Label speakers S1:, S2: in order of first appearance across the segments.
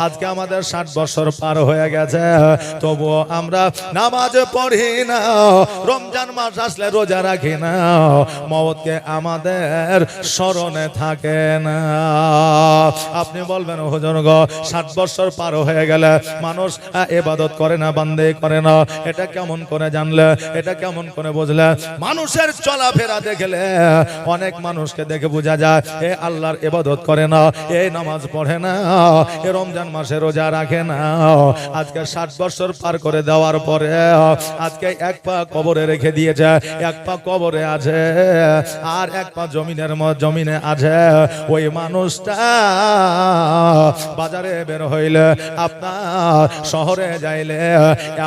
S1: আজকে আমাদের 60 বছর পার হয়ে গেছে, তবুও আমরা নামাজ পড়ি না, রমজান মাস আসলে রোজা রাখি না, মওতকে আমাদের স্মরণে থাকে না। আপনি বলবেন হুজুর গো 60 বছর পার হয়ে গেলে মানুষ ইবাদত করে না, বান্দে করে না, এটা কেমন করে জানলে, এটা কেমন করে বুঝলে? মানুষের চলাফেরা দেখলে অনেক মানুষকে দেখে বোঝা যায় এ আল্লাহর ইবাদত করে না, এ নামাজ পড়ে না, এ রমজান মাসে রোজা রাখে না। আজকে 60 বছর পার করে দেওয়ার পরে আজকে এক পা কবরে রেখে দিয়েছে, এক পা কবরে আছে আর এক পা জমিনে আছে। ওই মানুষটা বাজারে বের হইলে, আপনার শহরে যাইলে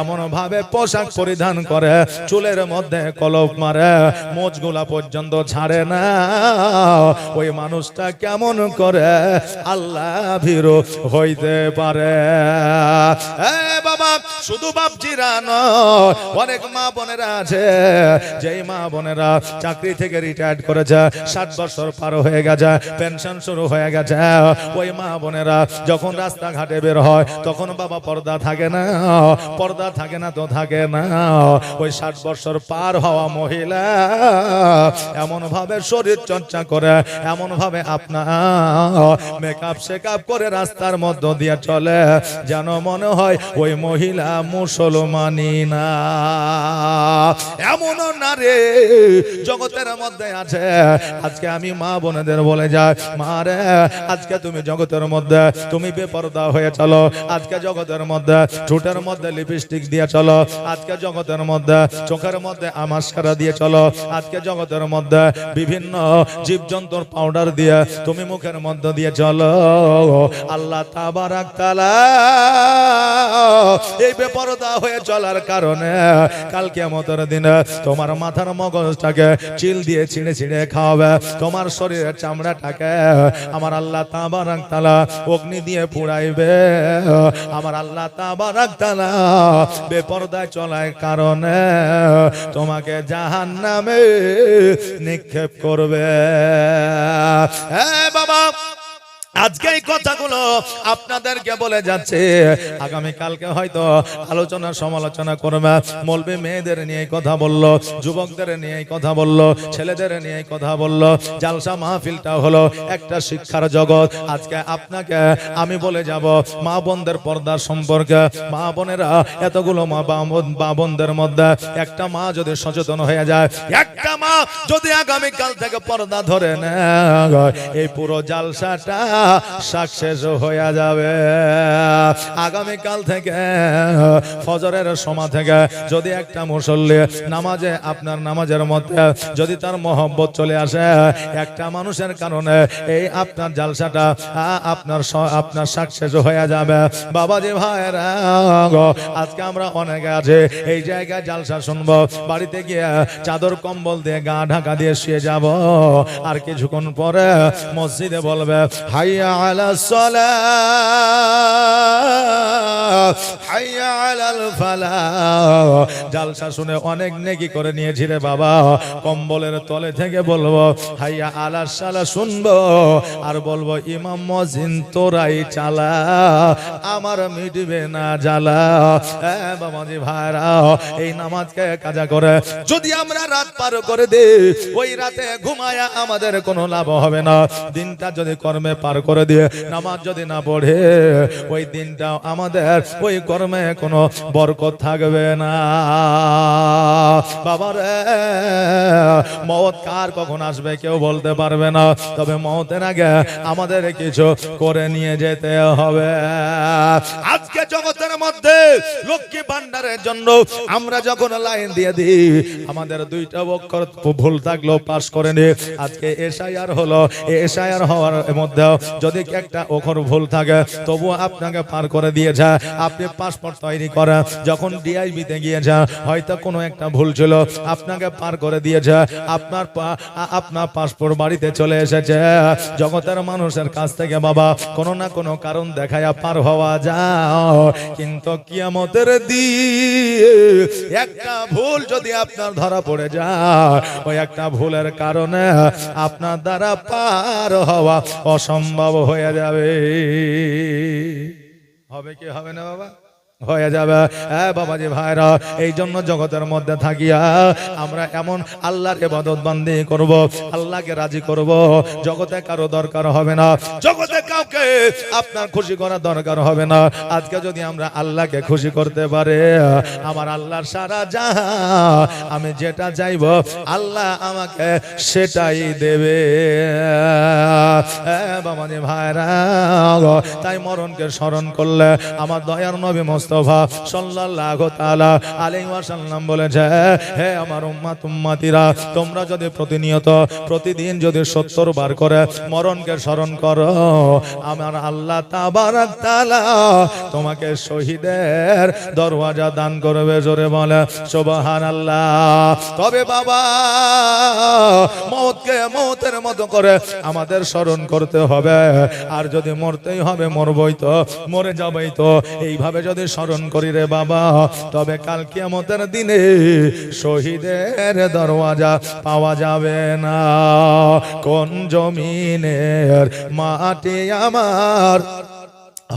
S1: এমন ভাবে পোশাক পরিধান করে, চুলের মধ্যে কলপ মারে, মোচগুলা পর্যন্ত ছাড়ে না। ওই মানুষটা কেমন করে আল্লাহ ভীরু হইতে পারে? বাবা, শুধু বাপজিরা নয়, অনেক মা বোনেরা আছে, যেই মা বোনেরা চাকরি থেকে রিটায়ার্ড করেছে, 60 বছর পার হয়ে গেছে, পেনশন শুরু হয়ে গেছে। ওই মা বোনেরা যখন রাস্তাঘাটে বের হয় তখন বাবা পর্দা থাকে না, পর্দা থাকে না তো থাকে না। ওই 60 বছর পার হওয়া মহিলা এমন ভাবে শরীর চর্চা করে, এমন ভাবে আপনার মেকআপ শেকআপ করে রাস্তার মধ্য দিয়ে চলে, যেন মনে হয় ওই মহিলা মুসলমানি না। এমন না রে, জগতের মধ্যে আছে। আজকে আমি মা বোনেদের বলে যাই, মা রে, আজকে তুমি জগতের মধ্যে তুমি বেপরদা হয়ে চলো, আজকে জগতের মধ্যে ঠোঁটের মধ্যে লিপস্টিক দিয়ে চলো, আজকে জগতের মধ্যে চোখের মধ্যে মাস্কারা দিয়ে চলো, আজকে জগতের মধ্যে বিভিন্ন জীবজন্তুর পাউডার দিয়ে তুমি মুখের মধ্যে দিয়ে চলো। আল্লাহ তাবারাক তাআলা এই বেপরদা হয়ে চলার কারণে কাল কিয়ামতের দিনে তোমার মাথার মগজটাকে চিল দিয়ে ছিঁড়ে ছিঁড়ে খাওয়াবে, তোমার শরীরের চামড়াটাকে আমার আল্লাহ তাবারাক তাআলা অগ্নি দিয়ে পুড়াইবে। আমার আল্লাহ তাবারাক তাআলা বেপরদায় চলার কারণে তোমাকে জাহান্নামে নিক্ষেপ করবে। বাবা, আজকে এই কথাগুলো আপনাদেরকে বলে যাচ্ছে, আগামী কালকে হয়তো আলোচনা সমালোচনা করবে। মৌলবি মেয়েদের নিয়ে কথা বললো, যুবকদের নিয়ে কথা বললো, ছেলেদের নিয়ে কথা বললো। জালসা মাহফিলটা হলো একটা শিক্ষার জগৎ। আজকে আপনাকে আমি বলে যাব মা বোনদের পর্দা সম্পর্কে। মা বোনেরা এতগুলো মা বোনদের মধ্যে একটা মা যদি সচেতন হয়ে যায়, একটা মা যদি আগামী কাল থেকে পর্দা ধরে নেয়, এই পুরো জালসাটা সাকসেস হয়ে যাবে। আগামীকাল থেকে ফজরের সময় থেকে যদি একটা মুসল্লি নামাজে, আপনার নামাজের মধ্যে যদি তার মহব্বত চলে আসে, একটা মানুষের কারণে এই আপনার জালসাটা আপনার সাকসেস হয়ে যাবে। বাবাজি ভাইরা, আজকে আমরা অনেকে আছে এই জায়গায় জালসা শুনবো, বাড়িতে গিয়ে চাদর কম্বল দিয়ে গা ঢাকা দিয়ে শুয়ে যাব, আর কিছুক্ষণ পরে মসজিদে বলবে হাইয়া আলাস সালাহ, হাইয়া আলাল ফালাহ। জালসা শুনে অনেক নেকি করে নিয়েছি রে বাবা, কম্বলের তলে থেকে বলবো হাইয়া আলাস সালাহ শুনবো, আর বলবো ইমাম মুয়াজ্জিন তোরাই চালা, আমার মিটবে না জ্বালা। বাবাজি ভাইরা, এই নামাজকে কাজা করে যদি আমরা রাত পার করে দিই, ওই রাতে ঘুমায়া আমাদের কোনো লাভ হবে না। দিনটা যদি কর্মে পার করে দিয়ে নামাজ যদি না পড়ে, ওই দিনটা আমাদের ওই কর্মে কোনো বরকত থাকবে না। বাবারে, মওত কার কখন আসবে কেউ বলতে পারবে না, তবে মওতের আগে আমাদের কিছু করে নিয়ে যেতে হবে। আজকে জগতের মধ্যে লক্ষ্মী ভান্ডারের জন্য আমরা যখন লাইন দিয়ে দিই, আমাদের দুইটা অক্ষর ভুল থাকলেও পাস করে নি। আজকে এসআইআর হলো, এসআইআর হওয়ার মধ্যে যদি একটা অক্ষর ভুল থাকে তবু আপনাকে পার করে দিয়েছে। আপনি পাসপোর্ট তৈরি করেন, যখন ডিআইবিতে গিয়েছে হয়তো কোনো একটা ভুল ছিল, আপনাকে পার করে দিয়েছে, আপনার পাসপোর্ট বাড়িতে চলে এসেছে। জগতের মানুষের কাছ থেকে বাবা কোনো না কোনো কারণ দেখায়া পার হওয়া যায়, কিন্তু কিয়ামতের দিন একটা ভুল যদি আপনার ধরা পড়ে যায়, ওই একটা ভুলের কারণে আপনার দ্বারা পার হওয়া অসম্ভব হয়ে যাবে। হবে কি হবে না বাবা? হয়ে যাবে। হ্যাঁ বাবাজি ভাইরা, এই জন্য জগতের মধ্যে থাকিয়া আমরা এমন আল্লাহর ইবাদত বান্দি করব, আল্লাহকে রাজি করব। জগতে কারো দরকার হবে না, জগতে কাউকে আপনার খুশি করার দরকার হবে না। আজকে যদি আমরা আল্লাহকে খুশি করতে পারে, আমার আল্লাহর সারা জাহান, আমি যেটা চাইব আল্লাহ আমাকে সেটাই দেবে। বাবাজি ভাইরা, তাই মরণকে স্মরণ করলে আমার দয়ার নবী মুস্তাফা সাল্লাল্লাহু তাআলা আলাইহি ওয়াসাল্লাম বলেছে, হে আমার উম্মত উম্মতিরা, তোমরা যদি প্রতিনিয়ত প্রতিদিন যদি 70 বার করে মরণকে স্মরণ করো, আমার আল্লাহ তাবারক তাআলা তোমাকে শহীদের দরওয়াজা দান করবে। জোরে বলে সুবহানাল্লাহ। তবে বাবা, মওতকে মওতের মতো করে আমাদের স্মরণ করতে হবে। আর যদি মরতেই হবে, মরবই তো, মরে যাবেই তো। এইভাবে যদি স্মরণ করি রে বাবা, তবে কাল কিয়ামতের দিনে শহীদের দরওয়াজা পাওয়া যাবে না। কোন জমিনের মাটি আমার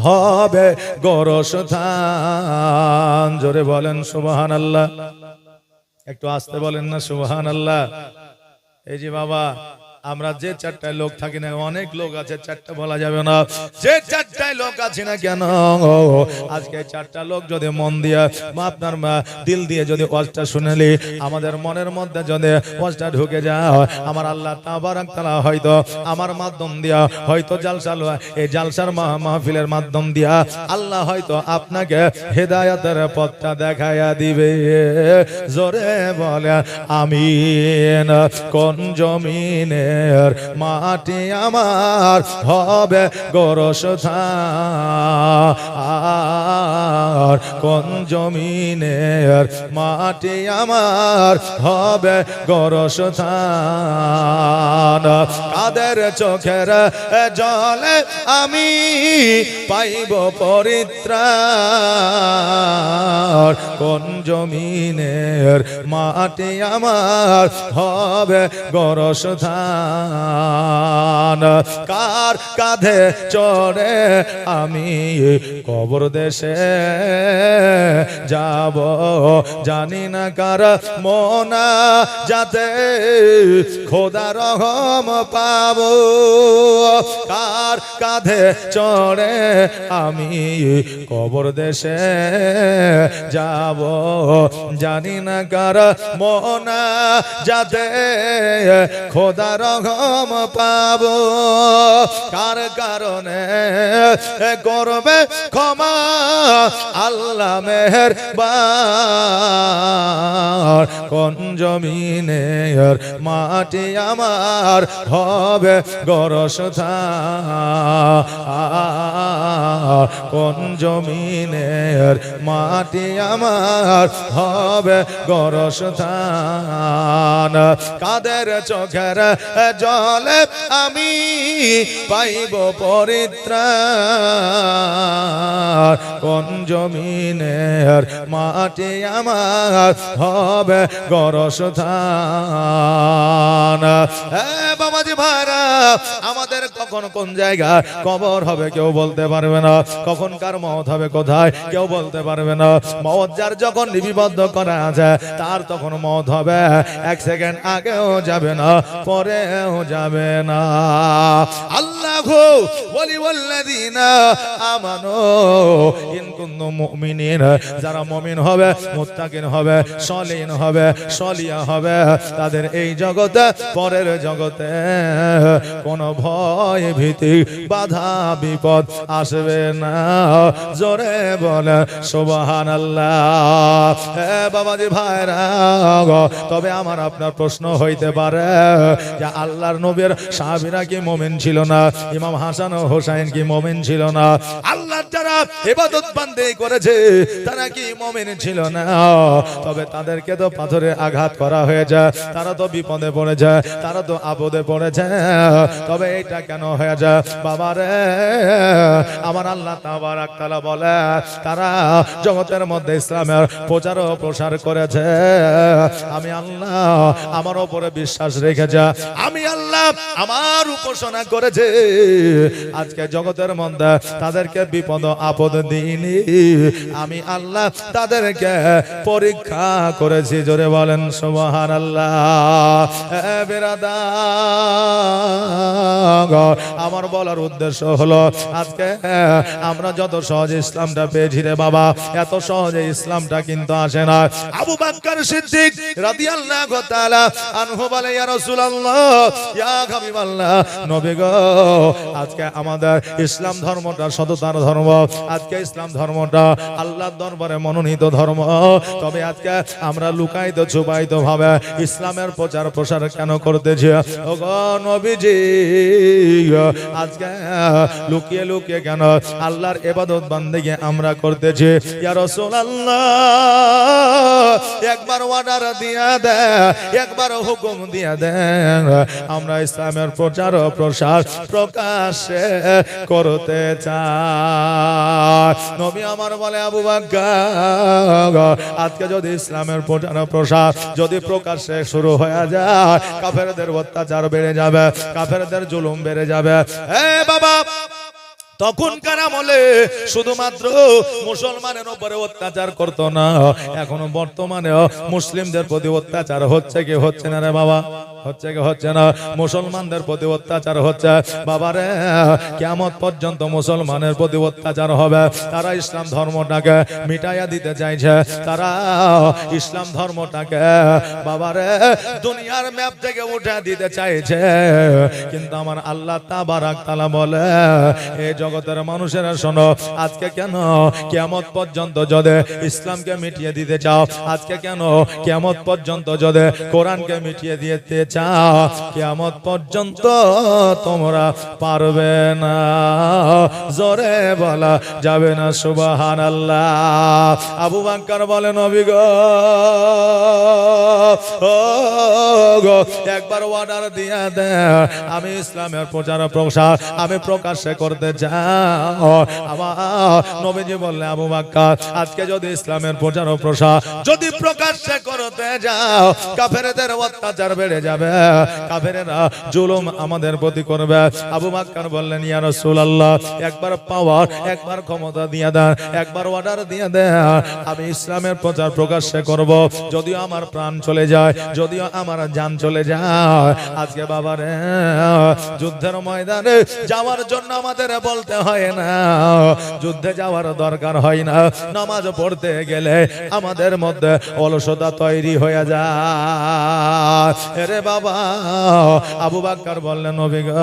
S1: হবে গোরস্থান। জোরে বলেন সুবহানাল্লাহ। একটু আস্তে বলেন না সুবহানাল্লাহ। এই যে বাবা, আমরা যে চারটায় লোক থাকি না, অনেক লোক আছে, চারটা বলা যাবে না, যে চারটায় লোক আছে না কেন, আজকে চারটা লোক যদি মন দিয়ে আপনার দিল দিয়ে যদি ওয়াজটা শুনেলি, আমাদের মনের মধ্যে যদি ওয়াজটা ঢুকে যায়, আমার আল্লাহ তাবারক তাআলা হয়তো আমার মাধ্যম দিয়া, হয়তো জালসাল এই জালসার মাহফিলের মাধ্যম দিয়া আল্লাহ হয়তো আপনাকে হেদায়েতের পথটা দেখাইয়া দিবে। জোরে বলে আমিন। কোন জমিনে মাটি আমার হবে গোরস্থান, কোন জমিনের মাটি আমার হবে গোরস্থান। কাদের চোখের জলে আমি পাইব পরিত্রাণ, কোন জমিনের মাটি আমার হবে গোরস্থান। কার কাঁধে চড়ে আমি কবর দেশে যাব, জানি না কার মোনা যাতে খোদা রহম পাবো। কার কাঁধে চড়ে আমি কবর দেশে যাব, জানি না কার মোনা যাতে খোদা রহম পাবো। কার কারণে করবে ক্ষমা আল্লাহ মেহেরবান, কোন জমিনের মাটি আমার হবে গোরস্থান, কোন জমিনের মাটি আমার হবে গোরস্থান। কাদের চোখের জলে আমি পাইব পরিত্রাণ, কোন জমিনের মাটি আমার হবে গোরস্থান। বাবাজি ভাইরা, আমাদের কখন কোন জায়গা কবর হবে কেউ বলতে পারবে না, কখন কার মওত হবে কোথায় কেউ বলতে পারবে না। মওত যার যখন লিপিবদ্ধ করা আছে, তার তখন মওত হবে, এক সেকেন্ড আগেও যাবে না, পরেও যাবে না। আল্লাহু ওয়ালিউল্লাযিনা আমানু ইন কুনতুম মুমিনিন, যারা মুমিন হবে, মুত্তাকিন হবে, সলিহিন হবে, সলিয়া হবে, তাদের এই জগতে পরের জগতে কোনো ভয় ভীতি বাধা বিপদ আসবে না। জোরে বলে সুবহানাল্লাহ। বাবাজি ভাইরা, তবে আমার আপনার প্রশ্ন হইতে পারে যে আল্লাহর নবীর সাহাবীরা কি মুমিন ছিল না? ইমাম হাসান ও হোসাইন কি মুমিন ছিল না? আল্লাহর যারা ইবাদত বান্দি করেছে তারা কি মুমিন ছিল না? তবে তাদেরকে তো পাথরে আঘাত করা হয়েছে, তারা তো বিপদে পড়েছে, তারা তো আপদে পড়েছে। তবে এটা কেন হয়েছে বাবারে? আমার আল্লাহ তাবারক তাআলা বলে, তারা জগতের মধ্যে ইসলামের প্রচার ও প্রসার করেছে। আমি আল্লাহ আমার উপরে বিশ্বাস রেখেছে, আমি আল্লাহ আমার উপাসনা করেছে। আজকে জগতের মধ্যে তাদেরকে বিপদ আপদ দিনে আমি আল্লাহ তাদেরকে পরীক্ষা করেছি। জোরে বলেন সুবহানাল্লাহ। আমার বলার উদ্দেশ্য হলো আজকে আমরা যত সহজে ইসলামটা পেয়েছি রে বাবা, এত সহজে ইসলামটা কিন্তু আসে না। আবু বকর সিদ্দিক রাদিয়াল্লাহু তাআলা আনহু বলে, ইয়া রাসূলুল্লাহ, ইয়া হাবিবাল্লাহ, নবী গো, আজকে আমাদের ইসলাম ধর্মটা সততার ধর্ম, আজকে ইসলাম ধর্মটা আল্লাহর দরবারে মনোনীত ধর্ম। তবে আজকে আমরা লুকায়িত ছুপায়িত ভাবে ইসলামের প্রচার প্রসার কেন করতেছি? ও গো নবীজি, আজকে লুকিয়ে লুকিয়ে কেন আল্লাহর ইবাদত বান্দেগি আমরা করতেছি? ইয়া রাসূলুল্লাহ, একবার অর্ডার দিয়া দে, একবার হুকুম দিয়া দে, আমরা ইসলামের প্রচার ও প্রসার প্রকাশে করতে চাই। নবী আমার বলে, আবু বকর, আজকে যদি ইসলামের প্রচার ও প্রসার যদি প্রকাশে শুরু হয়ে যায়, কাফেরদের অত্যাচার বেড়ে যাবে, কাফেরদের জুলুম বেড়ে যাবে। বাবা, তখনকার আমলে শুধুমাত্র মুসলমানের উপরে অত্যাচার করতো না, এখন বর্তমানে মুসলিমদের প্রতি অত্যাচার হচ্ছে কি হচ্ছে না রে বাবা? হচ্ছে কি হচ্ছে না? মুসলমানদের প্রতি অত্যাচার হচ্ছে বাবারে। কিয়ামত পর্যন্ত মুসলমানের প্রতি অত্যাচার হবে। তারা ইসলাম ধর্মটাকে মিটাইয়া দিতে চাইছে, তারা ইসলাম ধর্মটাকে বাবারে দুনিয়ার ম্যাপ থেকে উঠে দিতে চাইছে। কিন্তু আমার আল্লাহ তাবারাক তাআলা বলে, এই জগতের মানুষেরা শোনো, আজকে কেন কিয়ামত পর্যন্ত যদি ইসলামকে মিটিয়ে দিতে চাও, আজকে কেন কিয়ামত পর্যন্ত যদি কোরআনকে মিটিয়ে দিতে চাও, কিয়ামত পর্যন্ত তোমরা পারবে না। জোরে বলা যাবে না সুবহানাল্লাহ। আবু বকর বলে, নবী গো, একবার অর্ডার দিয়া দে, আমি ইসলামের প্রচার প্রসার আমি প্রকাশ্যে করতে চাই। আমার নবীজি বললে, আবু বকর, আজকে যদি ইসলামের প্রচার ও প্রসার যদি প্রকাশ্যে করতে যাও, কাফেরদের অত্যাচার বেড়ে যাবে, কাফেরেরা জুলুম আমাদের প্রতি করবে। আবু বকর বললেন, ইয়া রাসূলুল্লাহ, একবার পাওয়ার, একবার ক্ষমতা দিয়ে দেন, একবার অর্ডার দিয়ে দেন, আমি ইসলামের প্রচার প্রকাশ্যে করব। যদিও আমার প্রাণ চলে যায়, যদিও আমার জান চলে যায়, আজকে বাবারে যুদ্ধের ময়দানে যাওয়ার জন্য আমাদের বলতে হয় না, যুদ্ধে যাওয়ার দরকার হয় না, নামাজ পড়তে গেলে আমাদের মধ্যে অলসতা তৈরি হয়ে যায় রে বাবা। আবু বকর বললেন, নবী গো,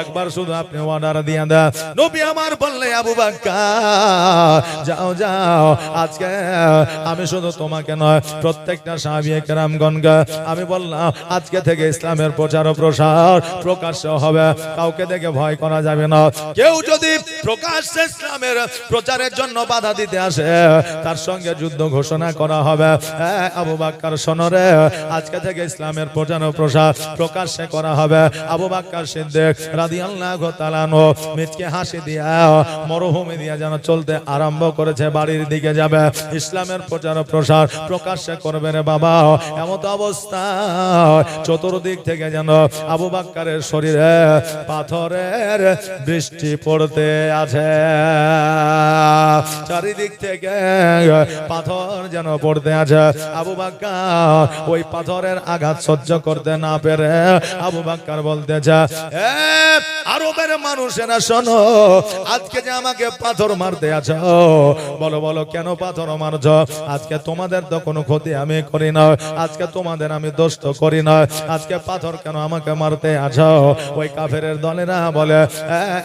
S1: একবার শুধু আপনি অর্ডার দিয়ে দেন। নবী আমার বললে, আবু বকর, যাও যাও, আজকে আমি শুধু তোমাকে নয়, প্রত্যেকটা সাহাবী কেরামগণকে আমি বললাম, আজকে থেকে ইসলামের প্রচার ও প্রসার প্রকাশ্য হবে, কাউকে দেখে ভয় করা যাবে না। কেউ যদি প্রকাশ্যে ইসলামের প্রচারের জন্য বাধা দিতে আসে, তার সঙ্গে যুদ্ধ ঘোষণা করা হবে। আবু বকর শোনো রে, আজকে থেকে ইসলামের প্রচার ও প্রসার প্রকাশ্যে করা হবে। আবু বকর সিদ্দিক রাদিয়াল্লাহু তাআলা আনহু মিচকে হাসি দিয়া মরুভূমি দিয়া যেন চলতে আরম্ভ করেছে, বাড়ির দিকে যাবে, ইসলামের প্রচার ও প্রসার প্রকাশ্যে করবে রে বাবা। এমত অবস্থা চতুর্দিক থেকে যেন আবু বকরের শরীরে পাথরের বৃষ্টি পড়তে আছে, চারিদিক থেকে পাথর যেন পড়তে আছে। আবু বকর ওই পাথরের আঘাত সহ্য করতে না পেরে আবু বকর বলতেছে, আরবের মানুষেরা শোনো, আজকে যে আমাকে পাথর মারতে আছো, বলো বলো কেন পাথর মারছো? আজকে তোমাদের তো কোনো ক্ষতি আমি করি না, আজকে তোমাদের আমি দোষ তো করি না, আজকে পাথর কেন আমাকে মারতে আছো? ওই কাফেরের দলেরা বলে,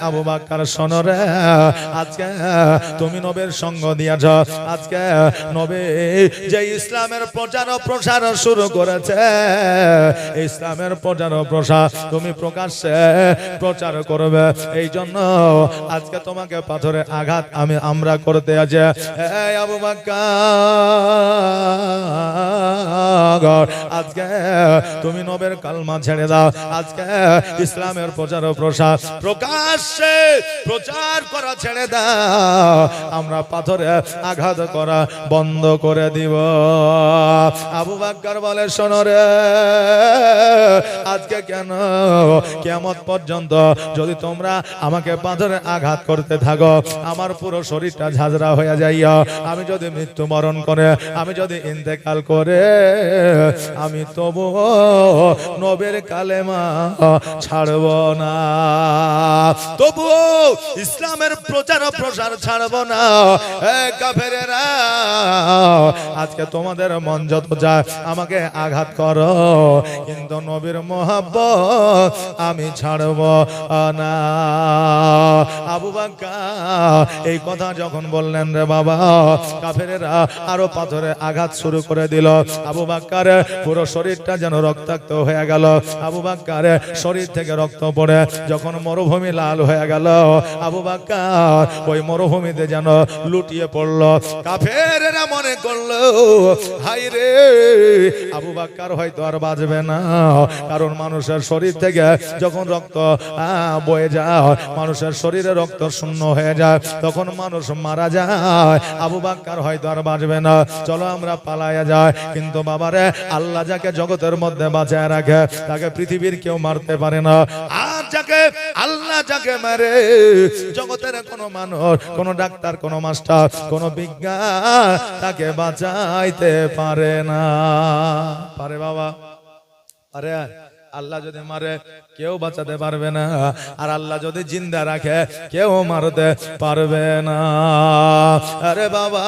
S1: আবু বকর শোনো রে, আজকে তুমি নবীর সঙ্গ দিয়েছ, আজকে নবী যে ইসলামের প্রচার ও প্রসার শুরু করেছে, ইসলামের প্রচার ও প্রসার তুমি প্রকাশ্যে প্রচার করবে, এই জন্য আজকে তোমাকে পাথরে আঘাত আমরা করতে আছে। আবু বকর, আজকে তুমি নবের কালমা ছেড়ে দাও, আজকে ইসলামের প্রচার ও প্রসার প্রকাশ্যে প্রচার করা ছেড়ে দাও, আমরা পাথরে আঘাত করা বন্ধ করে দিব। আবু বকর বলে, শোনো রে, আজকে কেন কিয়ামত পর্যন্ত যদি তোমরা আমাকে পাথরে আঘাত করতে থাকো, আমার পুরো শরীরটা ঝাঁঝরা হয়ে যাইয়া, আমি যদি মৃত্যুবরণ করে, আমি যদি ইন্তেকাল করে, আমি তবু নবীর কালেমা ছাড়ব না, তবু ইসলামের প্রচার প্রসার ছাড়ব না। কাফেরেরা, আজকে তোমাদের মন যত যায় আমাকে আঘাত করো, কিন্তু নবীর মোহাব্বত আমি ছাড়ব না। আবু বকর এই কথা যখন বললেন রে বাবা, কাফেরেরা আরো পাথরে আঘাত শুরু করে দিল। আবু বকর পুরো শরীরটা যেন রক্তাক্ত হয়ে গেল। আবু বকর শরীর থেকে রক্ত পড়ে যখন মরুভূমি লাল হয়ে গেল, আবু বকর ওই মরুভূমিতে যেন লুটিয়ে পড়লো। কাফেরেরা মনে করলো হায় রে, আবু বকর হয়তো আর বাঁচবে না, কারণ মানুষের শরীর থেকে যখন রক্ত বয়ে যায়, মানুষের শরীরে রক্ত শূন্য হয়ে যায়, তখন মানুষ মারা যায়। আবু বকর হয়তো আর বাঁচবে না, চলো আমরা পালায়া যাই। কিন্তু বাবারে, আল্লাহ যাকে জগতের মধ্যে বাঁচায় রাখে তাকে পৃথিবীর কেউ মারতে পারে না। আর যাকে আল্লাহ যাকে মারে, জগতের কোনো মানুষ, কোনো ডাক্তার, কোনো মাস্টার, কোনো বিজ্ঞান তাকে বাঁচাইতে পারে না। পারে বাবা? আরে আল্লাহ যদি মারে কেউ বাঁচাতে পারবে না, আর আল্লাহ যদি জিন্দা রাখে কেউ মারতে পারবে না। আরে বাবা,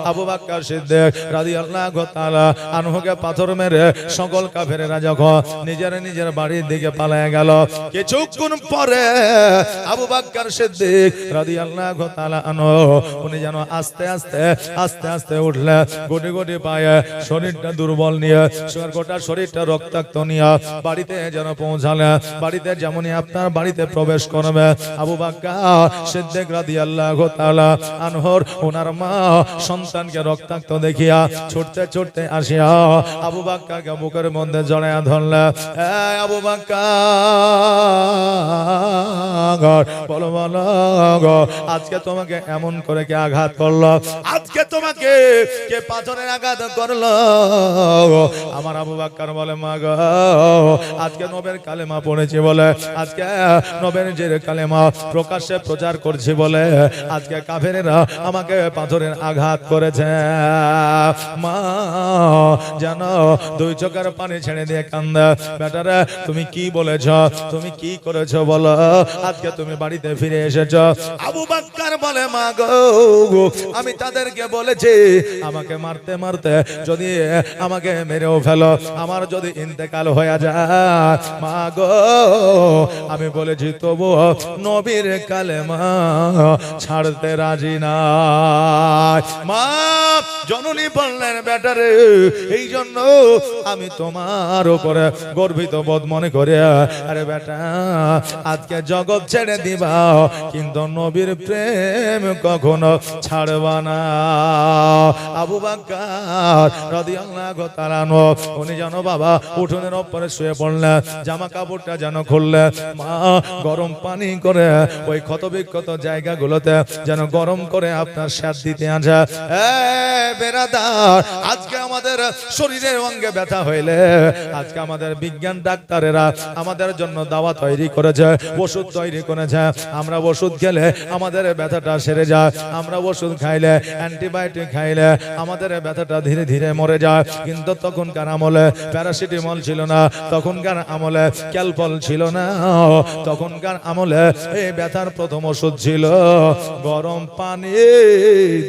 S1: আবু বকর সিদ্দিক রাদিয়াল্লাহু তাআলা আনহুকে পাথর মেরে সকল কাফেরেরা যখন নিজের বাড়ির দিকে পালায় গেল, কিছুক্ষণ পরে আবু বকর সিদ্দিক রাদিয়াল্লাহু তাআলা আনহু উনি যেন আস্তে আস্তে উঠলে, গুটি গুটি পায়ে, শরীরটা দুর্বল নিয়ে, গোটা শরীরটা রক্তাক্ত নিয়ে বাড়িতে যেন পৌঁছালে। বাড়িতে যেমনই আপনার বাড়িতে প্রবেশ করবে, আবু বকর সিদ্দিক রাদিয়াল্লাহু তাআলা আনহুর ওনার মা সন্তানকে রক্তাক্ত দেখিয়া ছুটতে আসিয়া আবু বকরকে বুকের মধ্যে জড়াইয়া ধরলে। আবু বকর, বলো আজকে তোমাকে এমন করে কে আঘাত করলো? আজকে তোমাকে কে পাথরের আঘাত করলো? আমার আবু বকর বলে, মা গো, আজকে নবের কালেমা পড়েছি বলে, আজকে নবের যে কালেমা প্রকাশ্যে প্রচার করছি বলে, আজকে কাফেরেরা আমাকে পাথরের আঘাত করেছে। মা যেন দুই চোখের পানি ছেড়ে দিয়ে কান্দে, বেটারে তুমি কি বলেছ, তুমি কি করেছো বলো, আজকে তুমি বাড়িতে ফিরে এসেছো। আবু বকর বলে, মা গো, আমি তাদেরকে বলেছি আমাকে মারতে মারতে যদি আমাকে মেরেও ফেলো, আমার যদি ইন্তেকাল হয়ে যায়, মা গো, আমি বলেছি তবু নবীর কালেমা ছাড়তে রাজি না। মা জননী বললেন, বেটারে, এই জন্য আমি তোমার উপরে গর্বিত বোধ মনে করে, আরে বেটা, আজকে জগৎ ছেড়ে দিবা কিন্তু নবীর প্রেম কখনো ছাড়বা না। আবু বকর রাদিয়াল্লাহু তাআলা আনহু উনি যেন বাবা উঠোনের উপরে শুয়ে পড়লেন, জামা কাপড়টা যেন খুললেন, মা গরম পানি করে ওই ক্ষতবিক্ষত জায়গাগুলোতে যেন গরম করে আপনার স্বাদ দিতে আসে। বেরাদার, আজকে আমাদের শরীরের অঙ্গে ব্যথা হইলে আজকে আমাদের বিজ্ঞান ডাক্তারেরা আমাদের জন্য দাওয়া তৈরি করেছে, ওষুধ তৈরি করেছে। আমরা ওষুধ খেলে আমাদের ব্যথাটা সেরে যায়, আমরা ওষুধ খাইলে, অ্যান্টিবায়োটিক খাইলে আমাদের ব্যথাটা ধীরে ধীরে মরে যায়। কিন্তু তখনকার আমলে প্যারাসিটামল ছিল না, তখনকার আমলে ক্যালপল ছিল না, তখনকার আমলে এই ব্যথার প্রথম ওষুধ ছিল গরম পানি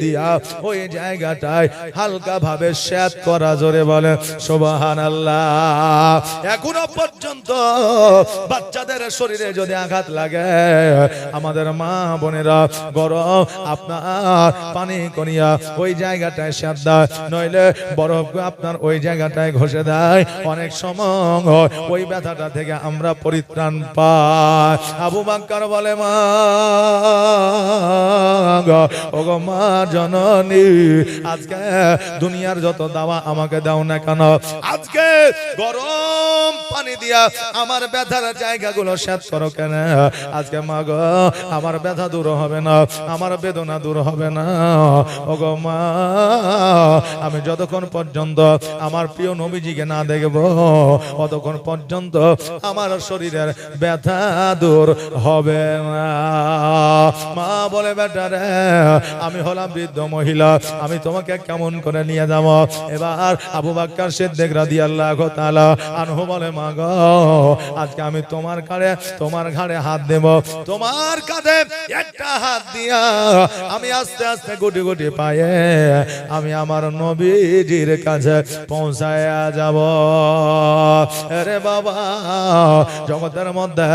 S1: দিয়া ওই জায়গাটায় হালকা ভাবে স্যাঁত করা। জোরে বলে সুবহানাল্লাহ। এখনো পর্যন্ত বাচ্চাদের শরীরে যদি আঘাত লাগে, আমাদের মা বোনেরা গরম আপনার পানি করিয়া ওই জায়গাটায় স্যাঁত দেয়, নইলে বরফ আপনার ওই জায়গাটায় ঘষে দেয়। অনেক সময় ওই ব্যথাটা থেকে আমরা পরিত্রাণ পাই। আবু বকর বলে, মা ওগো মা জননী, আজকে দুনিয়ার যত দাওয়া আমাকে দাও না কেন, আজকে গরম পানি দিয়া আমার ব্যথার জায়গাগুলো শেষ করো কেন। আজকে মা গো আমার ব্যথা দূর হবে না, আমার বেদনা দূর হবে না। ওগো মা, আমি যতক্ষণ পর্যন্ত আমার প্রিয় নবীজিকে না দেখব ততক্ষণ পর্যন্ত আমার শরীরের ব্যথা দূর হবে না। মা বলে বেটা রে, আমি হলাম বৃদ্ধ মহিলা, আমি তোমাকে কেমন করে নিয়ে যাব। এবার আবু বকর সিদ্দিক রাদিয়াল্লাহু তাআলা আনহু বলে মা গো, আজকে আমি তোমার ঘাড়ে হাত দেব, তোমার কাঁধে একটা হাত দিয়া আমি আস্তে আস্তে গুটি গুটি পায়ে আমি আমার নবীজির কাছে পৌঁছায় যাব। আরে বাবা, জগতের মধ্যে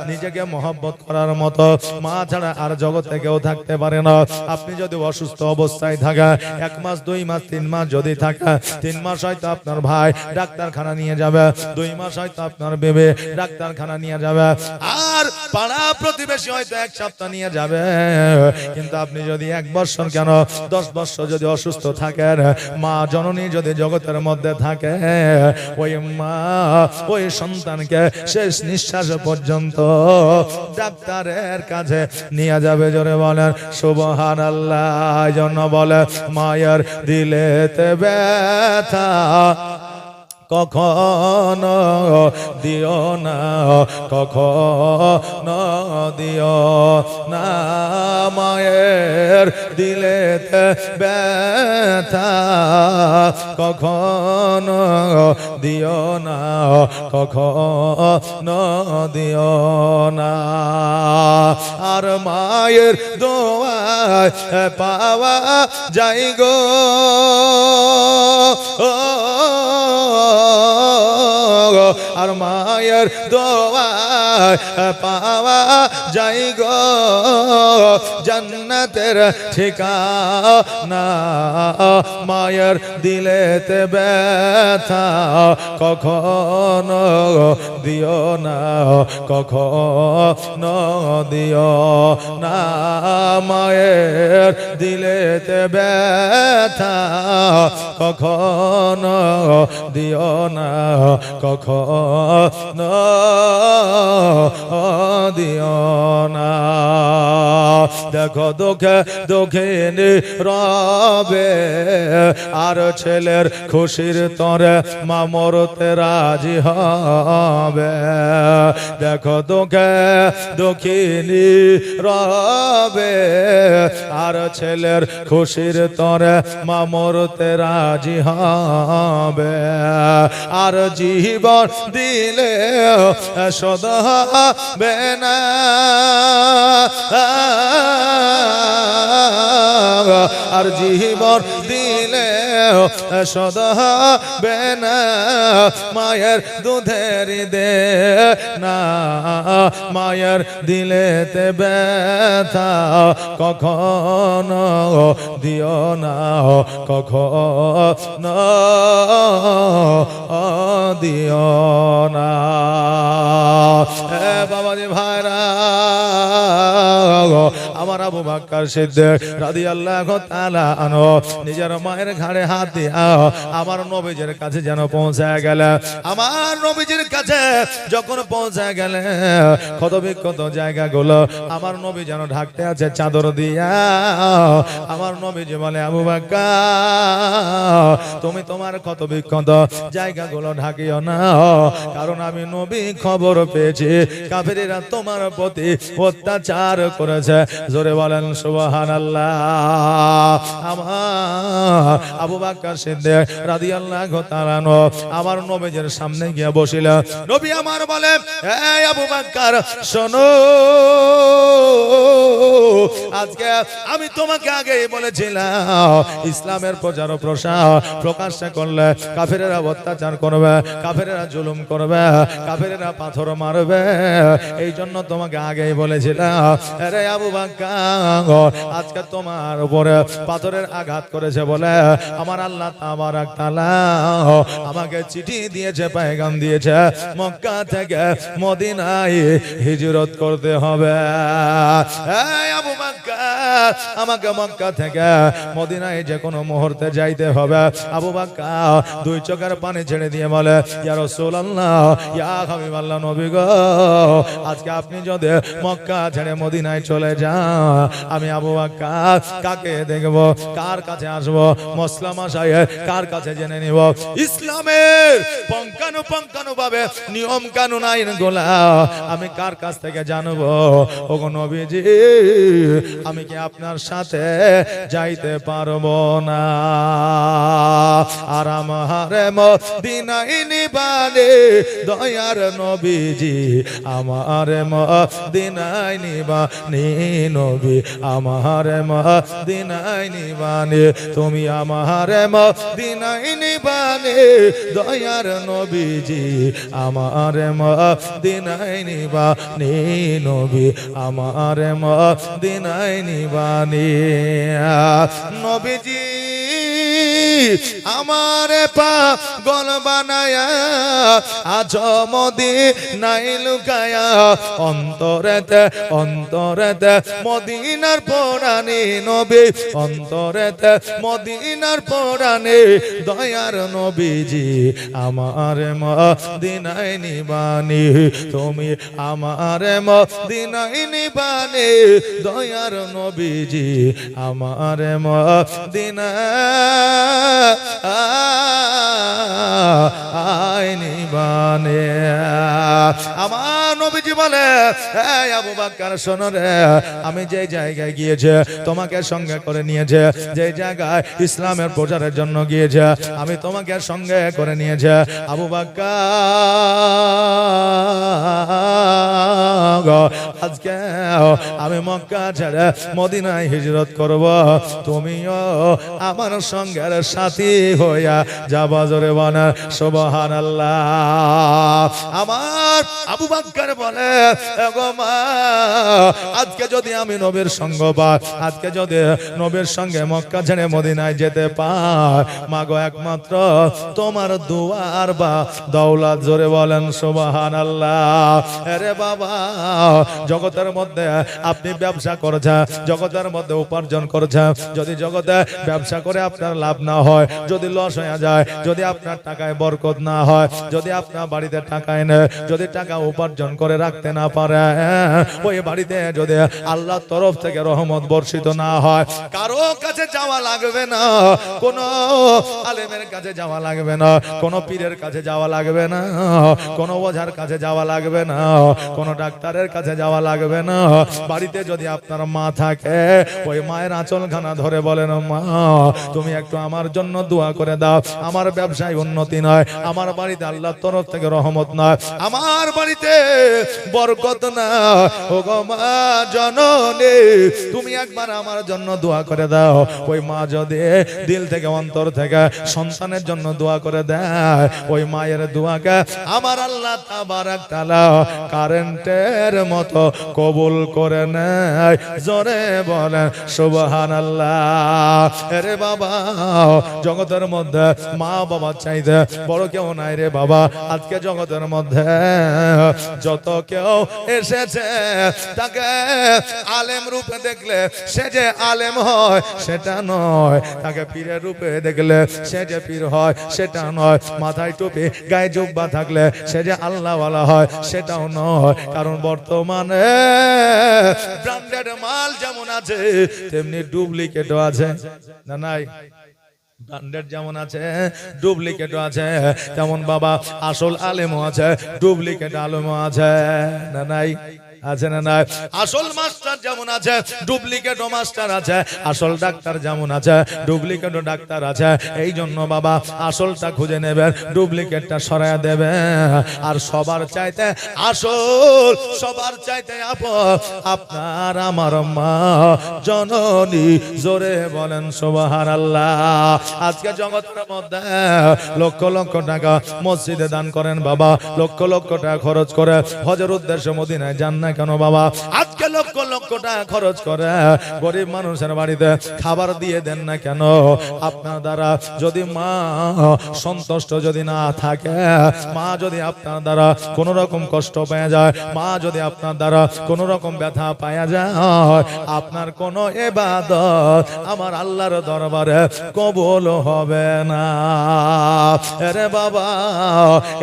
S1: নিজেকে মহব্বত করার মতো মা ছাড়া আর জগতে কেউ থাকতে পারে না। আপনি যদি অসুস্থ অবস্থায় থাকেন, 1 মাস 2 মাস 3 মাস যদি থাকে, 3 মাস হয়তো আপনার ভাই ডাক্তারখানা নিয়ে যাবে, 2 মাস হয়তো আপনার বেবে ডাক্তারখানা নিয়ে যাবে, আর পাড়া প্রতিবেশী হয়তো 1 সপ্তাহ নিয়ে যাবে। কিন্তু আপনি যদি 1 বছর কেন 10 বছর যদি অসুস্থ থাকেন, মা জননী যদি জগতের মধ্যে থাকে, ওই মা ওই সন্তানকে শেষ নিঃশ্বাস পর্যন্ত ডাক্তারের কাছে নিয়ে যাবে। জোরে বলেন সুবহানাল্লাহ। জন্য বলে মায়ের দিলেতে ব্যথা কখনো দিও না, কখনো দিও না, মায়ের দিলেতে ব্যথা কখনো দিও না, কখনো দিও না। আর মায়ের দোয়ায় পাওয়া যায় গো আর মায়ের দোয়ায় পাওয়া যায় গো জান্নাতের ঠিকানা। মায়ের দিলেতে ব্যথা কখনো দিও না, কখনো দিও না, মায়ের দিলেতে ব্যথা কখনো দিও না, কখনো দিও না। দেখো দুঃখে দুঃখিনী রবে আর ছেলের খুশির তরে মা মরতে রাজি হবে। দেখো দুঃখে দুঃখিনী রবে আর ছেলের খুশির তরে মা মরতে রাজি হবে। আর জীবন দিলে সদা হবে না, আর জীবন দিলে সদা হবে না, মায়ের দুধের দে না, মায়ের দিলেতে ব্যথা কখনো দিও না, কখনো দিও না। বাবাজি ভাইরা, আমার আবু বকর সিদ্দিক রাদিয়াল্লাহু তাআলা আনহু নিজের মায়ের ঘাড়ে হাত দিয়া আমার নবীজির কাছে যেন পৌঁছায় গেল। আমার নবীজির কাছে যখন পৌঁছায় গেলে ক্ষত বিক্ষত জায়গাগুলো আমার নবী যেন ঢাকতে আছে চাদর দিয়া। আমার নবীজি বলে আবু বকর, তুমি তোমার ক্ষত বিক্ষত জায়গাগুলো ঢাকিও না, কারণ আমি নবী খবর পেয়েছি কাফেরেরা তোমার প্রতি অত্যাচার করেছে। জোরে বলেন সুবহানাল্লাহ। আমার আবু বকর সিদ্দিক রাদিয়াল্লাহু তাআলা আমার নবীর সামনে গিয়ে বসিল। নবী আমার বলে, এই আবু বকর শোনো, আজকে আমি তোমাকে আগেই বলেছিলাম ইসলামের প্রচার ও প্রসার প্রকাশ করলে কাফেরেরা অত্যাচার করবে, কাফেরেরা জুলুম করবে, কাফেরেরা পাথর মারবে। এই জন্য তোমাকে আগেই বলেছিলাম আরে আবু বকর, আজকে তোমার উপরে পাথরের আঘাত করেছে বলে আমার আল্লাহ তাবারাক তাআলা আমাকে চিঠি দিয়েছে, পেগাম দিয়েছে, মক্কা থেকে মদিনায় হিজরত করতে হবে। এই আবু বকর, আমাকে মক্কা থেকে মদিনায় যে কোনো মুহূর্তে যাইতে হবে। আবু বকর দুই চোখের পানি ছেড়ে দিয়ে বলে, ইয়া রাসূলুল্লাহ, ইয়া হাবিবাল্লাহ, নবী গো, আজকে আপনি যদি মক্কা ছেড়ে মদিনায় চলে যান, আমি আবু বকর কাকে দেখব, কার কাছে আসব, মুসলিম আশায় কার কাছে জেনে নিব ইসলামের পঙ্কানু ভাবে নিয়ম কানুন আইন গোলা আমি কার কাছ থেকে জানবো? ওগো নবীজি, আমি কি আপনার সাথে যাইতে পারবো না? আর আমার মদিনায় নিবানে দয়ার নবীজি, আমার মদিনায় নিবানি নবী, আমার মদিনায় নিবানে, তুমি আমার মদিনায় নিবানে দয়ার নবীজি, আমার মদিনায় নিবানি নবী, আমার মদিনায় নিবানি নবীজি। আমার পাগল বানায়া আজ মদিনায় লুকায়া, অন্তরেতে অন্তরেতে মদিনার পরাণে নবী, অন্তরেতে মদিনার পরাণে দয়ার নবীজি, আমার মদিনায় নিবানি, তুমি আমার মদিনায় নিবানি দয়ার নবীজি, আমার মদিনায় নিবানে। আমার নবীজি বলে, এই আবু বকর শোনো রে, আমি যে জায়গায় গিয়েছে তোমাকে সঙ্গে করে নিয়েছে, যে জায়গায় ইসলামের প্রচারের জন্য গিয়েছে আমি তোমাকে সঙ্গে করে নিয়েছে। আবু বকর, আজকে আমি মক্কা ছেড়ে মদিনায় হিজরত করব, তুমিও আমার সঙ্গের সাথী হইয়া যাবা, জোরে বলেন সুবহানাল্লাহ। আমার আবু বকর বলে, গো মা, আজকে যদি আমি নবীর সঙ্গ পাই, আজকে যদি নবীর সঙ্গে মক্কা ছেড়ে মদিনায় যেতে পাই, মা গো, একমাত্র তোমার দুয়ার বা দৌলত, জোরে বলেন সুবহানাল্লাহ। আরে বাবা, জগতের মধ্যে আপনি ব্যবসা করছেন, জগতের মধ্যে উপার্জন করছেন, যদি জগতে ব্যবসা করে আপনার লাভ না হয়, যদি লস হয়ে যায়, যদি আপনার টাকায় বরকত না হয়, যদি আপনার বাড়িতে টাকা এনে যদি টাকা উপার্জন করে রাখতে না পারে, ওই বাড়িতে যদি আল্লাহর তরফ থেকে রহমত বর্ষিত না হয়, কারো কাছে যাওয়া লাগবে না, কোন আলেমের কাছে যাওয়া লাগবে না, কোন পীরের কাছে যাওয়া লাগবে না, কোন ওঝার কাছে যাওয়া লাগবে না, কোন ডাক্তারের কাছে যাওয়া লাগবে না। বাড়িতে যদি আপনার মা থাকে, ওই মায়ের আঁচলখানা ধরে বলেন, মা, তুমি একটু আমার জন্য দোয়া করে দাও, আমার ব্যবসায় উন্নতি নয়, আমার বাড়িতে আল্লাহর তরফ থেকে রহমত নয়, আমার বাড়িতে বরকত না, ও গো মা জননী, তুমি একবার আমার জন্য দোয়া করে দাও। ওই মা যদি দিল থেকে অন্তর থেকে সন্তানের জন্য দোয়া করে দেয়, ওই মায়ের দোয়াকে আমার আল্লাহ তাবারাক তাআলা কারেন্টের মতো কবুল করে নেয়, জোরে বলেন সুবহানাল্লাহ। আরে বাবা, জগতের মধ্যে মা বাবা চাইতে বড় কেউ নাই রে বাবা। আজকে জগতের মধ্যে যত কেউ এসেছে, তাকে আলেম রূপে দেখলে সে যে আলেম হয় সেটা নয়, তাকে পীরের রূপে দেখলে সে যে পীর হয় সেটা নয়, মাথায় টুপি গায়ে জুব্বা থাকলে সে যে আল্লাহওয়ালা হয় সেটাও নয়। কারণ বর্তমানে ব্র্যান্ডেড মাল যেমন আছে তেমনি ডুপ্লিকেটও আছে, না নাই? ব্র্যান্ডেড যেমন আছে ডুপ্লিকেটও আছে, তেমন বাবা আসল আলেমও আছে, ডুপ্লিকেট আলেমও আছে, না নাই? আছে না নাই? আসল মাস্টার যেমন আছে ডুপ্লিকেট মাস্টার আছে, আসল ডাক্তার যেমন আছে ডুপ্লিকেট ডাক্তার আছে। এই জন্য বাবা আসলটা খুঁজে নেবেন, ডুপ্লিকেটটা সরায়া দেবে। আর সবার চাইতে আসল, সবার চাইতে আপন আপনার আমার মা জননী, জোরে বলেন সুবহানাল্লাহ। আজকে জগতের মধ্যে লক্ষ লক্ষ টাকা মসজিদে দান করেন বাবা, লক্ষ লক্ষ টাকা খরচ করে হজের উদ্দেশ্যে মদিনায় যান না কেন বাবা? আজকে লক্ষ লক্ষ টাকা খরচ করে গরিব মানুষের বাড়িতে খাবার দিয়ে দেন না কেন? আপনার দ্বারা যদি মা সন্তুষ্ট যদি না থাকে, মা যদি আপনার দ্বারা কোনো রকম কষ্ট পেয়ে যায়, মা যদি আপনার দ্বারা কোনো রকম ব্যথা পাওয়া যায়, আপনার কোনো ইবাদত আমার আল্লাহর দরবারে কবুল হবে না। আরে বাবা,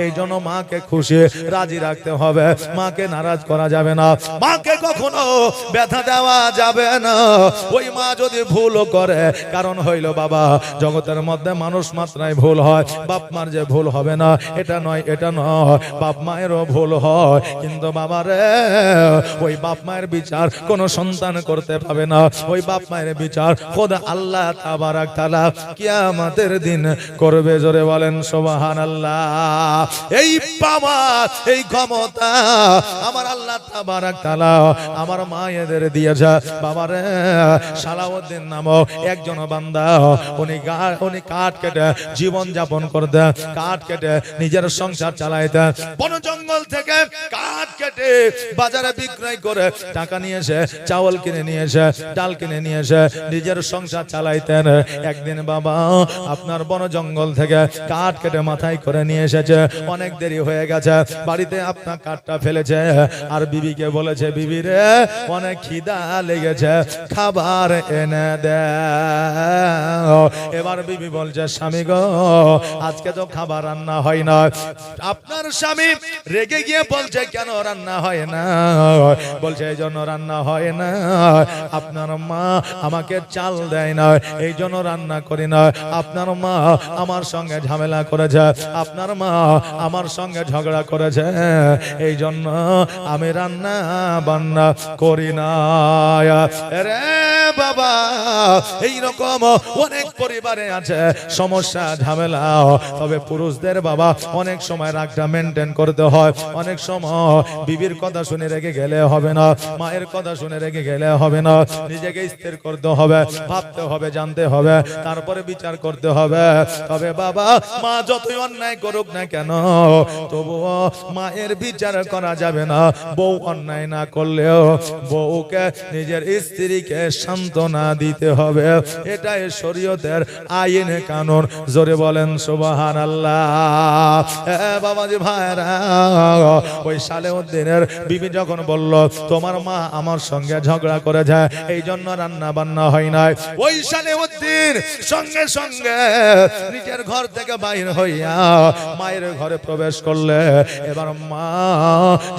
S1: এই জন্য মাকে খুশি রাজি রাখতে হবে, মাকে নারাজ করা যাবে না, মাকে কখনো ব্যথা দেওয়া যাবে না। ওই মা যদি ভুল করে, কারণ হইল বাবা জগতের মধ্যে মানুষ মাত্রায় ভুল হয়, বাপ মার যে ভুল হবে না এটা নয়, এটা নয়, বাপ মায়েরও ভুল হয়, কিন্তু বাবা রে ওই বাপ মায়ের বিচার কোন সন্তান করতে পাবে না। ওই বাপ মায়ের বিচার খোদা আল্লাহ তাবারাক তাআলা কিয়ামতের দিন করবে। জোরে বলেন সুবহানাল্লাহ। এই পাওয়ার এই ক্ষমতা আমার আল্লাহ তাবারাক তাআলা আমার মায়েদের দিয়েছে। বাবারে সালাউদ্দিন নামক একজন বান্দা, উনি কাঠ কেটে জীবন যাপন করতে, কাঠ কেটে নিজের সংসার চালাইতে, বন জঙ্গল থেকে কাঠ কেটে বাজারে বিক্রয় করে টাকা নিয়ে এসে চাউল কিনে নিয়ে এসে ডাল কিনে নিয়ে এসে নিজের সংসার চালাইতেন। একদিন বাবা আপনার বন জঙ্গল থেকে কাঠ কেটে মাথায় করে নিয়ে এসেছে, অনেক দেরি হয়ে গেছে, বাড়িতে আপনার কাঠটা ফেলেছে আর বিবিকে বলেছে, বিবি রে অনেক খিদা লেগেছে, খাবার এনে দে। এবার বিবি বলছে, স্বামী গো আজকে তো খাবার রান্না হয় না। আপনার স্বামী রেগে গিয়ে বলছে, কেন রান্না হয় না? বলছে এই জন্য রান্না হয় না, আপনার মা আমাকে চাল দেয় না, এই জন্য রান্না করি না। আপনার মা আমার সঙ্গে ঝামেলা করেছে, আপনার মা আমার সঙ্গে ঝগড়া করেছে, এই জন্য আমি রান্না বান্না করি না। রে বাবা, এইরকম অনেক পরিবারে আছে সমস্যা ঝামেলা, তবে পুরুষদের বাবা অনেক সময় রাগটা মেনটেন করতে হয়। অনেক সময় বিবির কথা শুনে রেখে গেলে হবে না, মায়ের কথা শুনে রেখে গেলে হবে না, নিজেকে স্থির করতে হবে, ভাবতে হবে, জানতে হবে, তারপরে বিচার করতে হবে। তবে বাবা মা যতই অন্যায় করুক না কেন, তবুও মায়ের বিচার করা যাবে না। বউ অন্যায় না করলেও বউকে নিজের স্ত্রীকে সান্ত্বনা দিতে হবে, এটাই শরীয়তের আইন কানুন। জোরে বলেন সুবহানাল্লাহ। বাবাজি ভাইরা, ওই সালেউদ্দিনের বিবি যখন বলল, তোমার মা আমার সঙ্গে ঝগড়া করে যায়, এই জন্য রান্না বান্না হয় নাই, ওই সালেউদ্দিন সঙ্গে সঙ্গে নিজের ঘর থেকে বাইর হইয়া মায়ের ঘরে প্রবেশ করলে। এবার মা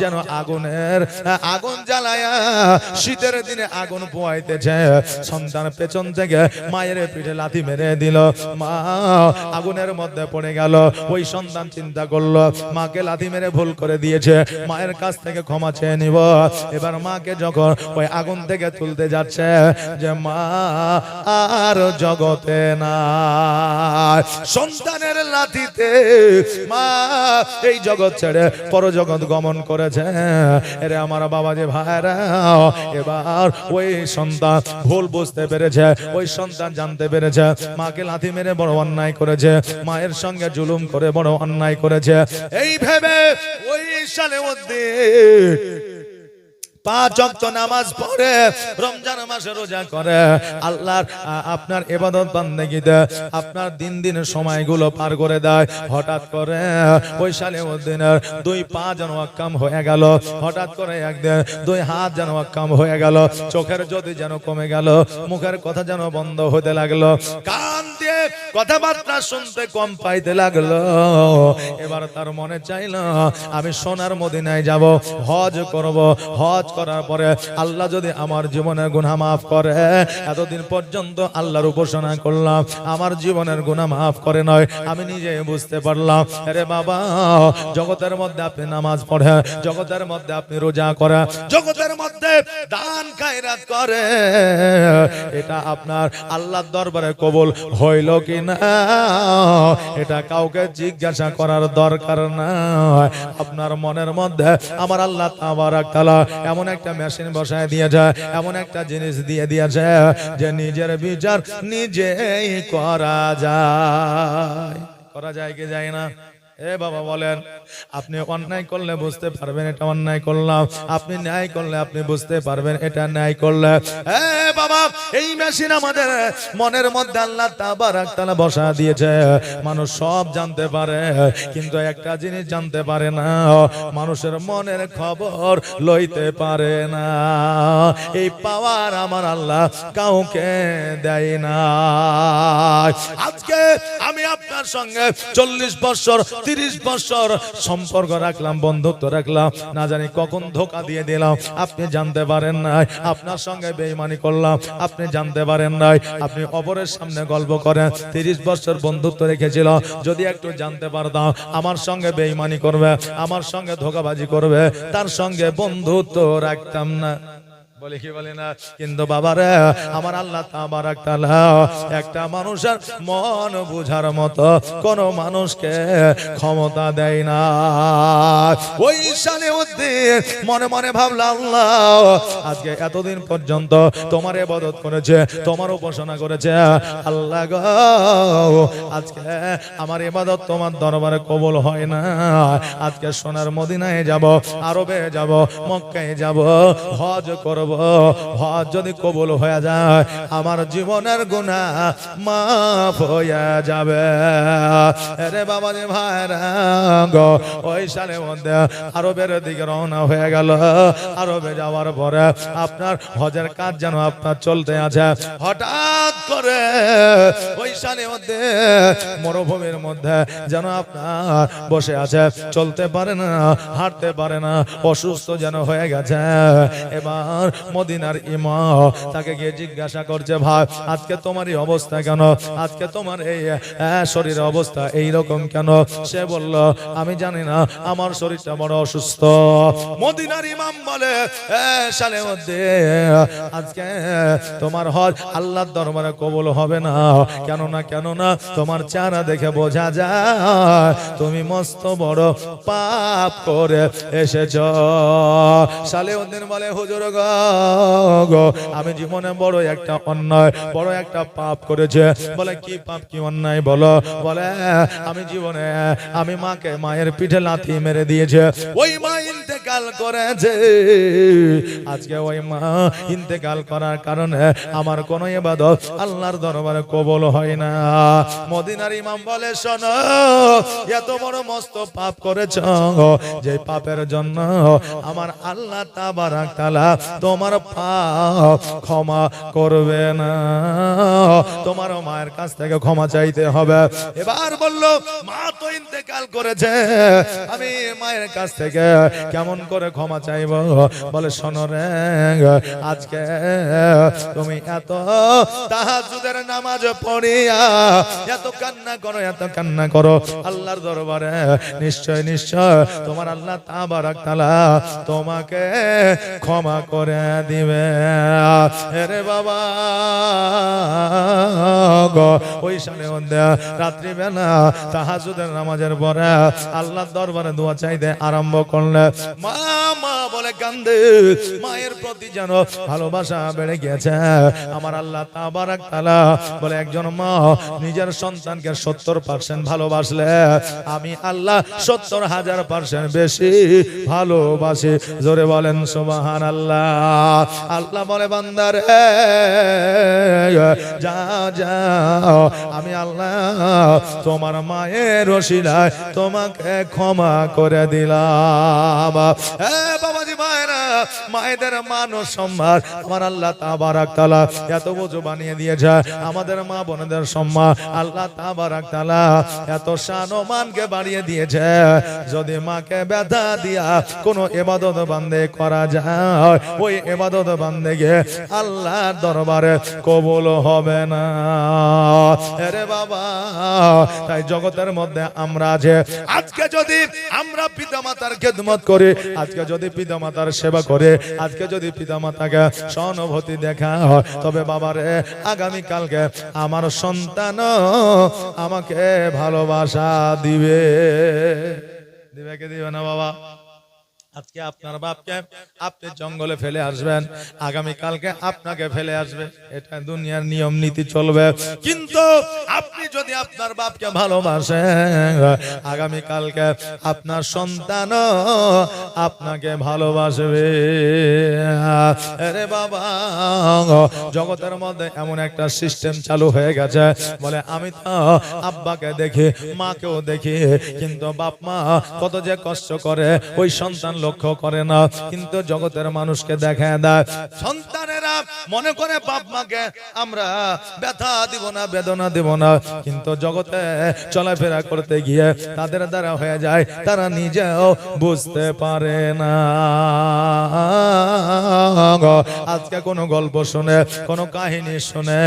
S1: যেন আগুন জ্বালায়া শীতের দিনে আগুন পোয়াইতেছে, সন্তান পেছন থেকে মায়ের পিঠে লাথি মেরে দিল, মা আগুনের মধ্যে পড়ে গেল। ওই সন্তান চিন্তা করলো মাকে লাথি মেরে ভুল করে দিয়েছে, মায়ের কাছ থেকে ক্ষমা চেয়ে নিব। এবার মাকে যখন ওই আগুন থেকে তুলতে যাচ্ছে, যে মা আর জগতে না, সন্তানের লাথিতে মা এই জগৎ ছেড়ে পরজগৎ গমন করেছে। এরে আমার বাবাজি ভাইরা, এবার ওই সন্তান ভুল বুঝতে পেরেছে, ওই সন্তান জানতে পেরেছে মাকে লাথি মেরে বড় অন্যায় করেছে, মায়ের সঙ্গে জুলুম করে বড় অন্যায় করেছে। এই ভেবে ওই সালেউদ্দিন 5 ওয়াক্ত নামাজ পড়ে রমজান মাসে রোজা করে আল্লাহর আপনার ইবাদত বান্দেগিতে আপনার দিন দিন সময়গুলো পার করে দেয়। হঠাৎ করে ওই সালেউদ্দিনের 2 পা যেন অকাম হয়ে গেল, হঠাৎ করে একদিন 2 হাত যেন অকাম হয়ে গেল, চোখের জ্যোতি যেন কমে গেল, মুখের কথা যেন বন্ধ হতে লাগলো, কান দিয়ে কথাবার্তা শুনতে কম পাইতে লাগলো। এবার তার মনে চাইলো আমি সোনার মদিনায় যাব, হজ করব, হজ করার পরে আল্লাহ যদি আমার জীবনের গুনাহ মাফ করে, এতদিন পর্যন্ত আল্লাহর উপাসনা করলাম, আমার জীবনের গুনাহ মাফ করে নয়, আমি নিজে বুঝতে পারলাম। আরে বাবা, জগতের মধ্যে আপনি নামাজ পড়ে, জগতের মধ্যে আপনি রোজা করে, জগতের মধ্যে দান খায়রাত করে, এটা আপনার আল্লাহর দরবারে কবুল হইল কি না এটা কাউকে জিজ্ঞাসা করার দরকার নাই। আপনার মনের মধ্যে আমার আল্লাহ তাবারাক তাআলা এমন একটা মেশিন বসায় দিয়েছে, এমন একটা জিনিস দিয়ে দিয়েছে যে নিজের বিচার নিজেই করা যায় কি যায় না? এ বাবা বলেন, আপনি অন্যায় করলে বুঝতে পারবেন এটা অন্যায় করলাম, আপনি ন্যায় করলে আপনি বুঝতে পারবেন এটা ন্যায় করলে। এ বাবা, এই মেশিন আমাদের মনের মধ্যে আল্লাহ তাবারাক তাআলা বসা দিয়েছে। মানুষ সব জানতে পারে, কিন্তু একটা জিনিস জানতে পারে না, মানুষের মনের খবর লইতে পারে না। এই পাওয়ার আমার আল্লাহ কাউকে দেয় না। আজকে আমি আপনার সঙ্গে 40 বছর 30 বছর সম্পর্ক রাখলাম, বন্ধুত্ব রাখলাম, না জানি কখন ধোঁকা দিয়ে দিলাম, আপনি জানতে পারেন নাই। আপনার সঙ্গে বেঈমানি করলাম, আপনি জানতে পারেন নাই। আপনি অপরের সামনে গল্প করেন, 30 বছর বন্ধুত্ব রেখেছিল, যদি একটু জানতে পারতাম আমার সঙ্গে বেঈমানি করবে, আমার সঙ্গে ধোঁকাবাজি করবে, তার সঙ্গে বন্ধুত্ব রাখতাম না। বলে কি বলে না? কিন্তু বাবারে, আমার আল্লাহ তাবারাক তাআলা একটা মানুষের মন বুঝার মতো কোন মানুষকে ক্ষমতা দেয় না। ওই সালেউদ্দিন মনে মনে ভাবল, আল্লাহ আজকে এতদিন পর্যন্ত তোমার ইবাদত করেছে, তোমার উপাসনা করেছে, আল্লাহ গো আজকে আমার ইবাদত তোমার দরবারে কবুল হয় না। আজকে সোনার মদিনায় যাব, আরবে যাব, মক্কায় যাব, হজ করব। হজ যদি কবুল হয়ে যায়, আমার জীবনের গুনাহ মাফ হয়ে যাবে। আরে বাবা রে ভাইরা গো, ওই সালের মধ্যে আরবের দিকে রওনা হয়ে গেল। আরবে যাওয়ার পরে আপনার হজের কাজ যেন আপনার চলতে আছে। হঠাৎ করে ওই সালের মধ্যে মরুভূমির মধ্যে যেন আপনার বসে আছে, চলতে পারে না, হাঁটতে পারে না, অসুস্থ যেন হয়ে গেছে। এবার মদিনার ইমাম তাকে গিয়ে জিজ্ঞাসা করছে, ভাই আজকে তোমার এই অবস্থা কেন? আজকে তোমার এই শরীরের অবস্থা এই রকম কেন? সে বলল, আমি জানি না, আমার শরীরটা বড় অসুস্থ। মদিনার ইমাম বলে, সালের মধ্যে আজকে তোমার হজ আল্লাহর দরবারে কবুল হবে না। কেন না তোমার চেহারা দেখে বোঝা যায় তুমি মস্ত বড় পাপ করে এসেছো। সালেউদ্দিন বলে, হুজুর গো, আমি জীবনে বড় একটা অন্যায়, বড় একটা পাপ করেছে। বলে, কি পাপ কি অন্যায় বলো? বলে, আমি জীবনে আমি মায়ের পিঠে লাথি মেরে দিয়েছে, ওই মা ইন্তেকাল করেছে। আজকে ওই মা ইন্তেকাল করার কারণে আমার কোন ইবাদত আল্লাহর দরবারে কবুল হয় না। মদিনার ইমাম বলে, শোনো, এত বড় মস্ত পাপ করেছো, যে পাপের জন্য আমার আল্লাহ তাবারাক তাআলা তোমার পাপ ক্ষমা করবে না। তোমার মায়ের কাছ থেকে ক্ষমা চাইতে হবে। এবার বলল, মা তো ইন্তেকাল করেছে, আমি মায়ের কাছ থেকে কেমন করে ক্ষমা চাইব? বলে, শোনো রে, আজকে তুমি এত তাহাজ্জুদের নামাজ পড়িয়া এত কান্না করো আল্লাহর দরবারে, নিশ্চয় তোমার আল্লাহ তাবারাক তাআলা তোমাকে ক্ষমা করে দিবে। আরে বাবা গো, ওই সালের মধ্যে রাত্রিবেলা তাহাজ্জুদের নামাজের পরে আল্লাহর দরবারে দোয়া চাইতে আরম্ভ করলে মা বলে কান্দে। মায়ের প্রতি যেন ভালোবাসা বেড়ে গেছে। আমার আল্লাহ তাবারাক তাআলা বলে, একজন মা নিজের সন্তানকে 70% ভালোবাসলে আমি আল্লাহ 70,000% বেশি ভালোবাসি। জোরে বলেন সুবহানাল্লাহ। আল্লাহ বলে, বান্দারে যাও, আমি আল্লাহ তোমার মায়ের ওসিলায় তোমাকে ক্ষমা করে দিলাম। বাবাজি মায়েরা, মায়েদের মান ও সম্মান আমার আল্লাহ তাবারাক তাআলা এত উঁচু বানিয়ে দিয়েছে। আমাদের মা বোনদের সম্মান আল্লাহ তাবারাক তাআলা এত শান ও মানকে বাড়িয়ে দিয়েছে। যদি মাকে ব্যথা দিয়া কোনো ইবাদত বান্দে করা যায়, ওই ইবাদত বান্দেকে আল্লাহর দরবারে কবুল হবে না। আরে বাবা, তাই জগতের মধ্যে আমরা যে আজকে যদি আমরা পিতামাতার খেদমত করি, আজকে যদি পিতামাতার সেবা করে, আজকে যদি পিতামাতাকে সহানুভূতি দেখা হয়, তবে বাবারে আগামী কালকে আমার সন্তান আমাকে ভালোবাসা দিবে। দিবে কি দিবে না বাবা? আজকে আপনার বাপকে আপনি জঙ্গলে ফেলে আসবেন, আগামী কালকে আপনাকে ফেলে আসবে। এটা দুনিয়ার নিয়ম নীতি চলবে। কিন্তু আপনি যদি আপনার বাপকে ভালোবাসে, আগামী কালকে আপনার সন্তান আপনাকে ভালোবাসবে। আরে বাবা, জগতের মধ্যে এমন একটা সিস্টেম চালু হয়ে গেছে, বলে আমি তো আব্বাকে দেখি, মাকেও দেখি, কিন্তু বাপ মা কত যে কষ্ট করে ওই সন্তান লক্ষ্য করে না। কিন্তু জগতের মানুষকে দেখা দেয়, সন্তানেরা মনে করে বাপ মাকে আমরা ব্যথা দিব না, বেদনা দিব না, কিন্তু জগতে চলাফেরা করতে গিয়ে তাদের দ্বারা হয়ে যায়, তারা নিজেও বুঝতে পারে না। আজকে কোনো গল্প শুনে, কোনো কাহিনী শুনে,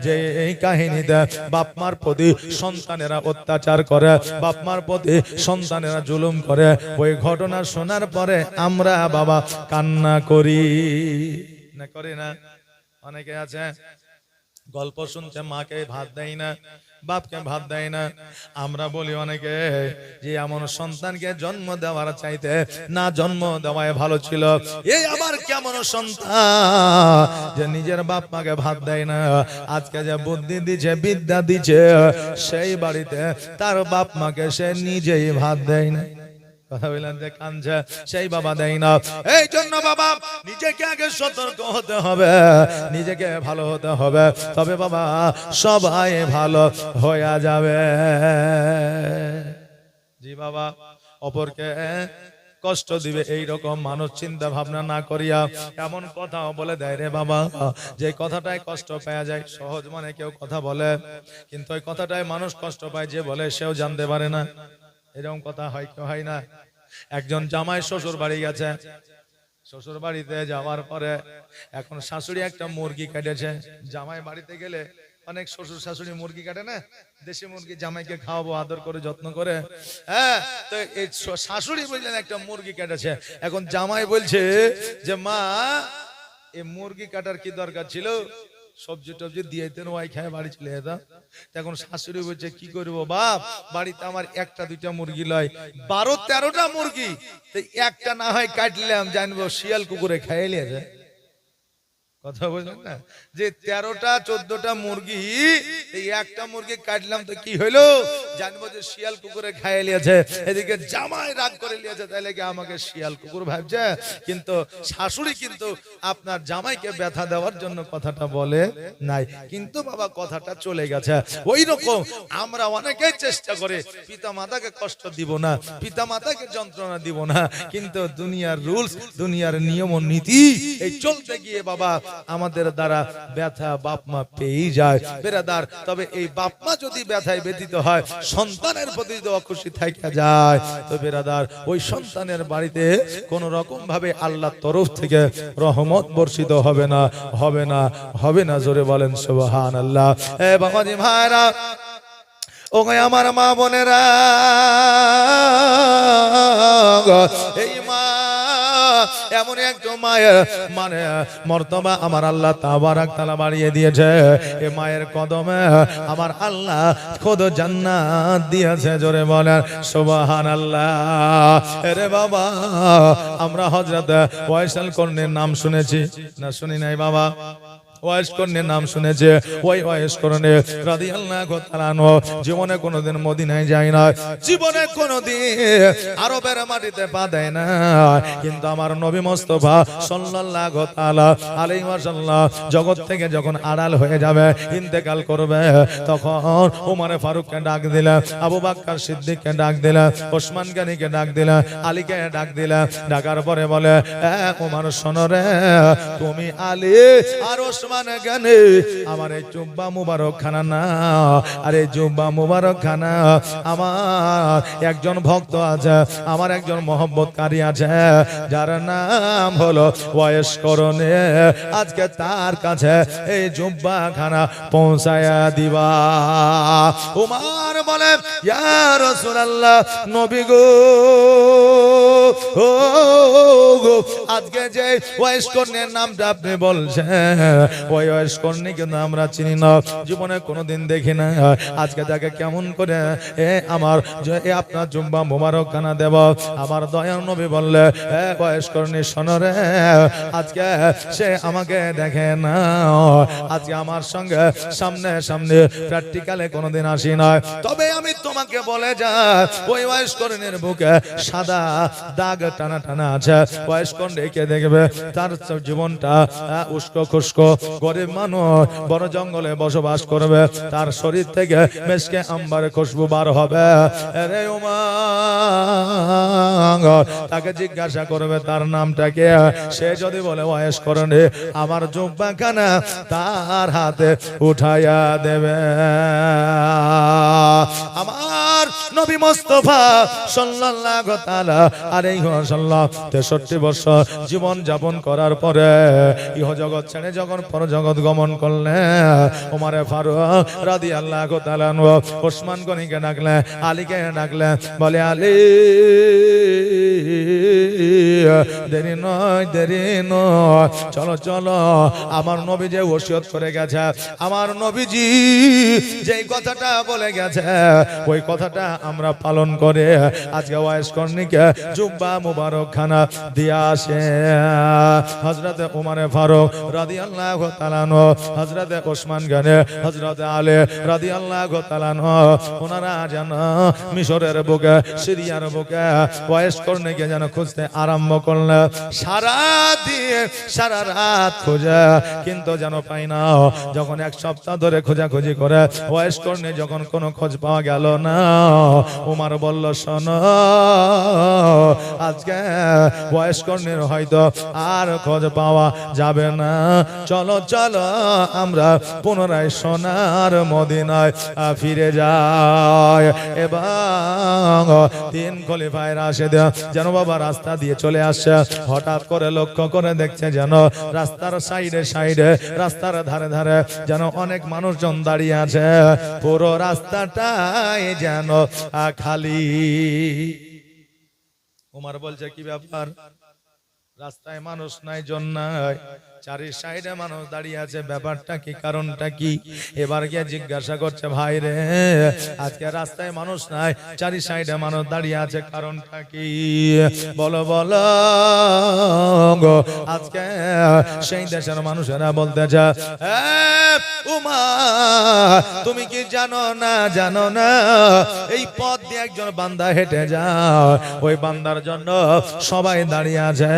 S1: যে এই কাহিনীতে বাপ মার প্রতি সন্তানেরা অত্যাচার করে, বাপ মার প্রতি সন্তানেরা জুলুম করে, ওই ঘটনা শোনার পরে আমরা বাবা কান্না করি না, করি না? অনেকে আছে গল্প শুনছে, মাকে ভাত দেয় না, বাপকে ভাত দেয় না। আমরা বলি অনেকে যে এমন সন্তানকে জন্ম দেওয়ার চাইতে না জন্ম দেওয়াই ভালো ছিল। এই আবার কেমন সন্তান যে নিজের বাপ মাকে ভাত দেয় না, আজকে যে বুদ্ধি দিছে, বিদ্যা দিছে, সেই বাড়িতে তার বাপ মাকে সে নিজেই ভাত দেয় না। কথা বললেন যে কাঁদছে, সেই বাবা দেয় না। এই জন্য বাবা নিজেকে আগে সতর্ক হতে হবে, নিজেকে ভালো হতে হবে, তবে বাবা সবাই ভালো হয়ে যাবে। জি বাবা, অপরকে কষ্ট দিবে এই রকম মানুষ চিন্তা ভাবনা না করিয়া এমন কথা বলে দেয় রে বাবা, যে কথাটাই কষ্ট পাওয়া যায়। সহজ মানে কেউ কথা বলে, কিন্তু ওই কথাটাই মানুষ কষ্ট পায়, যে বলে সেও জানতে পারে না। এরকম কথা হয় না? একজন জামাই শ্বশুর বাড়ি গেছে, শ্বশুর বাড়িতে যাওয়ার পরে এখন শাশুড়ি একটা মুরগি কেটেছে। জামাই বাড়িতে গেলে অনেক শ্বশুর শাশুড়ি মুরগি কাটে না, দেশি মুরগি, জামাইকে খাওয়াবো আদর করে যত্ন করে। হ্যাঁ, তো এই শাশুড়ি বললেন একটা মুরগি কেটেছে। এখন জামাই বলছে যে মা, এই মুরগি কাটার কি দরকার ছিল, সবজি টবজি দিয়ে দেন, ওয়াই খায় বাড়ি চলে যেতাম। এখন শাশুড়ি বলছে কি করবো বাপ, বাড়িতে আমার একটা দুইটা মুরগি লয়, 12-13টা মুরগি, একটা না হয় কাটলাম, জানবো শিয়াল কুকুরে খাইয়ে নিয়েছে। কথা বললেন না, যে 13টা 14টা মুরগি, এই একটা মুরগি কাটলাম তো কি হইলো, জানবো যে শিয়াল কুকুরে খাইয়ে নিয়েছে। এদিকে জামাই রাগ করে নিয়েছে, তাইলে কি আমাকে শিয়াল কুকুর ভাবছে? কিন্তু শাশুড়ি কিন্তু আপনার জামাইকে ব্যথা দেওয়ার জন্য কথাটা বলে নাই, কিন্তু বাবা কথাটা চলে গেছে। ওই রকম আমরা অনেকেই চেষ্টা করে পিতা মাতাকে কষ্ট দিব না, পিতা মাতাকে যন্ত্রণা দিব না, কিন্তু দুনিয়ার রুলস, দুনিয়ার নিয়ম ও নীতি এই চলতে গিয়ে বাবা আমাদের দ্বারা ব্যথা বাপ মা পেয়ে যায় বেরাদার। তবে এই বাপ মা যদি ব্যথায় ব্যথিত হয়, সন্তানের প্রতি যদি অখুশি থাকা যায়, তো বেরাদার ওই সন্তানের বাড়িতে কোন রকম ভাবে আল্লাহর তরফ থেকে রহমত বর্ষিত হবে না, হবে না, হবে না। জোরে বলেন সুবহানাল্লাহ। এ বাবাজি ভাইরা, ও আমার মা বোনেরা, এই মা এমন একজন মায়ের মানে মর্তবা আমার আল্লাহ তাবারাক তাআলা বাড়িয়ে দিয়েছে। এই মায়ের কদমে আমার আল্লাহ খোদ জান্নাত দিয়েছে। জোরে বলেন সুবহানাল্লাহ। আরে বাবা, আমরা হযরত ওয়াইসুল কর্ণের নাম শুনেছি না, শুনি নাই বাবা? ওয়াইস কর্ণের নাম শুনেছে। ওই ওয়াইস কর্ণে রাদিয়াল্লাহু তাআলা আনহু জীবনে কোনোদিন মদিনায় যায় না, জীবনে কোনোদিন আরবের মাটিতে পা দেয় না, কিন্তু আমার নবী মুস্তাফা সাল্লাল্লাহু তাআলা আলাইহি ওয়াসাল্লাম জগৎ থেকে যখন আড়াল হয়ে যাবে, ইন্তেকাল করবে, তখন ওমর ফারুককে ডাক দিলা, আবু বকর সিদ্দিককে ডাক দিলা, ওসমান গনিকে ডাক দিলা, আলীকে ডাক দিলা। ডাকার পরে বলে, ওমর শোনো রে, তুমি আলী আর ওসমান গানে আমার এই জুব্বা মুবারক খানা না, আরে জুব্বা মুবারক খানা আমার একজন ভক্ত আছে, আমার একজন মহব্বতকারী আছে, যার নাম হলো ওয়াইস করণে, আজকে তার কাছে এই জুব্বা খানা পৌঁছায়া দিবা। উমর বলে, ইয়া রাসূলুল্লাহ, নবী গো, আজকে যে ওয়াইস করণের নামটা আপনি বলছেন, ওই ওয়াইস করনি কিন্তু আমরা চিনি না, জীবনে কোনোদিন দেখি না। আজকে তাকে কেমন করে আমার আপনার জুম্বা মোবারক খানা দেব। আমার দয়ার নবী বললে ওয়াইস করনি শোনো রে, আজকে সে আমাকে দেখে না, আজকে আমার সঙ্গে সামনে সামনে প্র্যাকটিক্যালে কোনোদিন আসি না, তবে আমি তোমাকে বলে যা ওই ওয়াইস করনির বুকে সাদা দাগ টানা টানা আছে। ওয়াইস করনি কে দেখবে তার জীবনটা উস্কো খুস্কো, গরিব মানুষ, বড় জঙ্গলে বসবাস করবে, তার শরীর থেকে মেশকে আম্বারে খুশবু বার হবে। রে উমার, তাকে জিজ্ঞাসা করবে তার নামটা কে, সে যদি বলে ওয়াইস করনি, আমার জুব্বা খানা তার হাতে উঠাইয়া দেবে। আমার নবী মুস্তাফা সাল্লাল্লাহু তাআলা আলাইহি ওয়াসাল্লাম 63 বছর জীবন যাপন করার পরে ইহ জগৎ ছেড়ে যখন পরজগৎ গমন করলেন, ওমরে ফারুক রাদিয়াল্লাহু তাআলা আনহু ওসমান গনিকে ডাকলেন, আলীকে ডাকলেন, বলে আলী দেরি নয় দেরি নয়, চলো চলো, আমার নবী যে ওসিয়ত করে গেছে, আমার নবীজি যেই কথাটা বলে গেছে ওই কথাটা আমরা পালন করে আজকে ওয়াইস করনিকে জুব্বা মুবারক খানা দিয়া আসে। হযরতে ওমর ফারুক রাদিয়াল্লাহু তাআলা আনহু, হযরতে ওসমান গনি, হযরতে আলী রাদিয়াল্লাহু তাআলা আনহু, ওনারা যেন মিশরের বুকে, সিরিয়ার বুকে ওয়াইস করনিকে যেন খুঁজতে আরম্ভ করলেন। সারা দিন সারা রাত খোঁজে কিন্তু যেন পাই না। যখন এক সপ্তাহ ধরে খোঁজাখুঁজি করে ওয়াইস করনি যখন কোনো খোঁজ পাওয়া গেল না, ওমর বলল শোনো, আজকে ওয়াইস করনির হয়তো আর খোঁজ পাওয়া যাবে না, চলো চলো আমরা পুনরায় সোনার মদিনায় ফিরে যাই। এবং 3 খলিফায়ে রাশেদ যেন বাবা রাস্তা দিয়ে চলে আসছে, হঠাৎ করে লক্ষ্য করে দেখছে যেন রাস্তার সাইডে সাইডে, রাস্তার ধারে ধারে যেন অনেক মানুষজন দাঁড়িয়ে আছে, পুরো রাস্তাটাই যেন খালি। ওমর বলছে কি ব্যাপার, রাস্তায় মানুষ নাই, জন নাই, চারি সাইডে মানুষ দাঁড়িয়ে আছে, ব্যাপারটা কি, কারণটা কি? এবার গিয়ে জিজ্ঞাসা করছে, ভাই রে আজকে রাস্তায় মানুষ নাই, চারি সাইডে মানুষ দাঁড়িয়ে আছে, কারণটা কি বলো বলো। আজকে সেই দেশের মানুষেরা বলতেছে, উমার তুমি কি জানো না, জানো না এই পথ দিয়ে একজন বান্দা হেঁটে যাও, ওই বান্দার জন্য সবাই দাঁড়িয়ে আছে।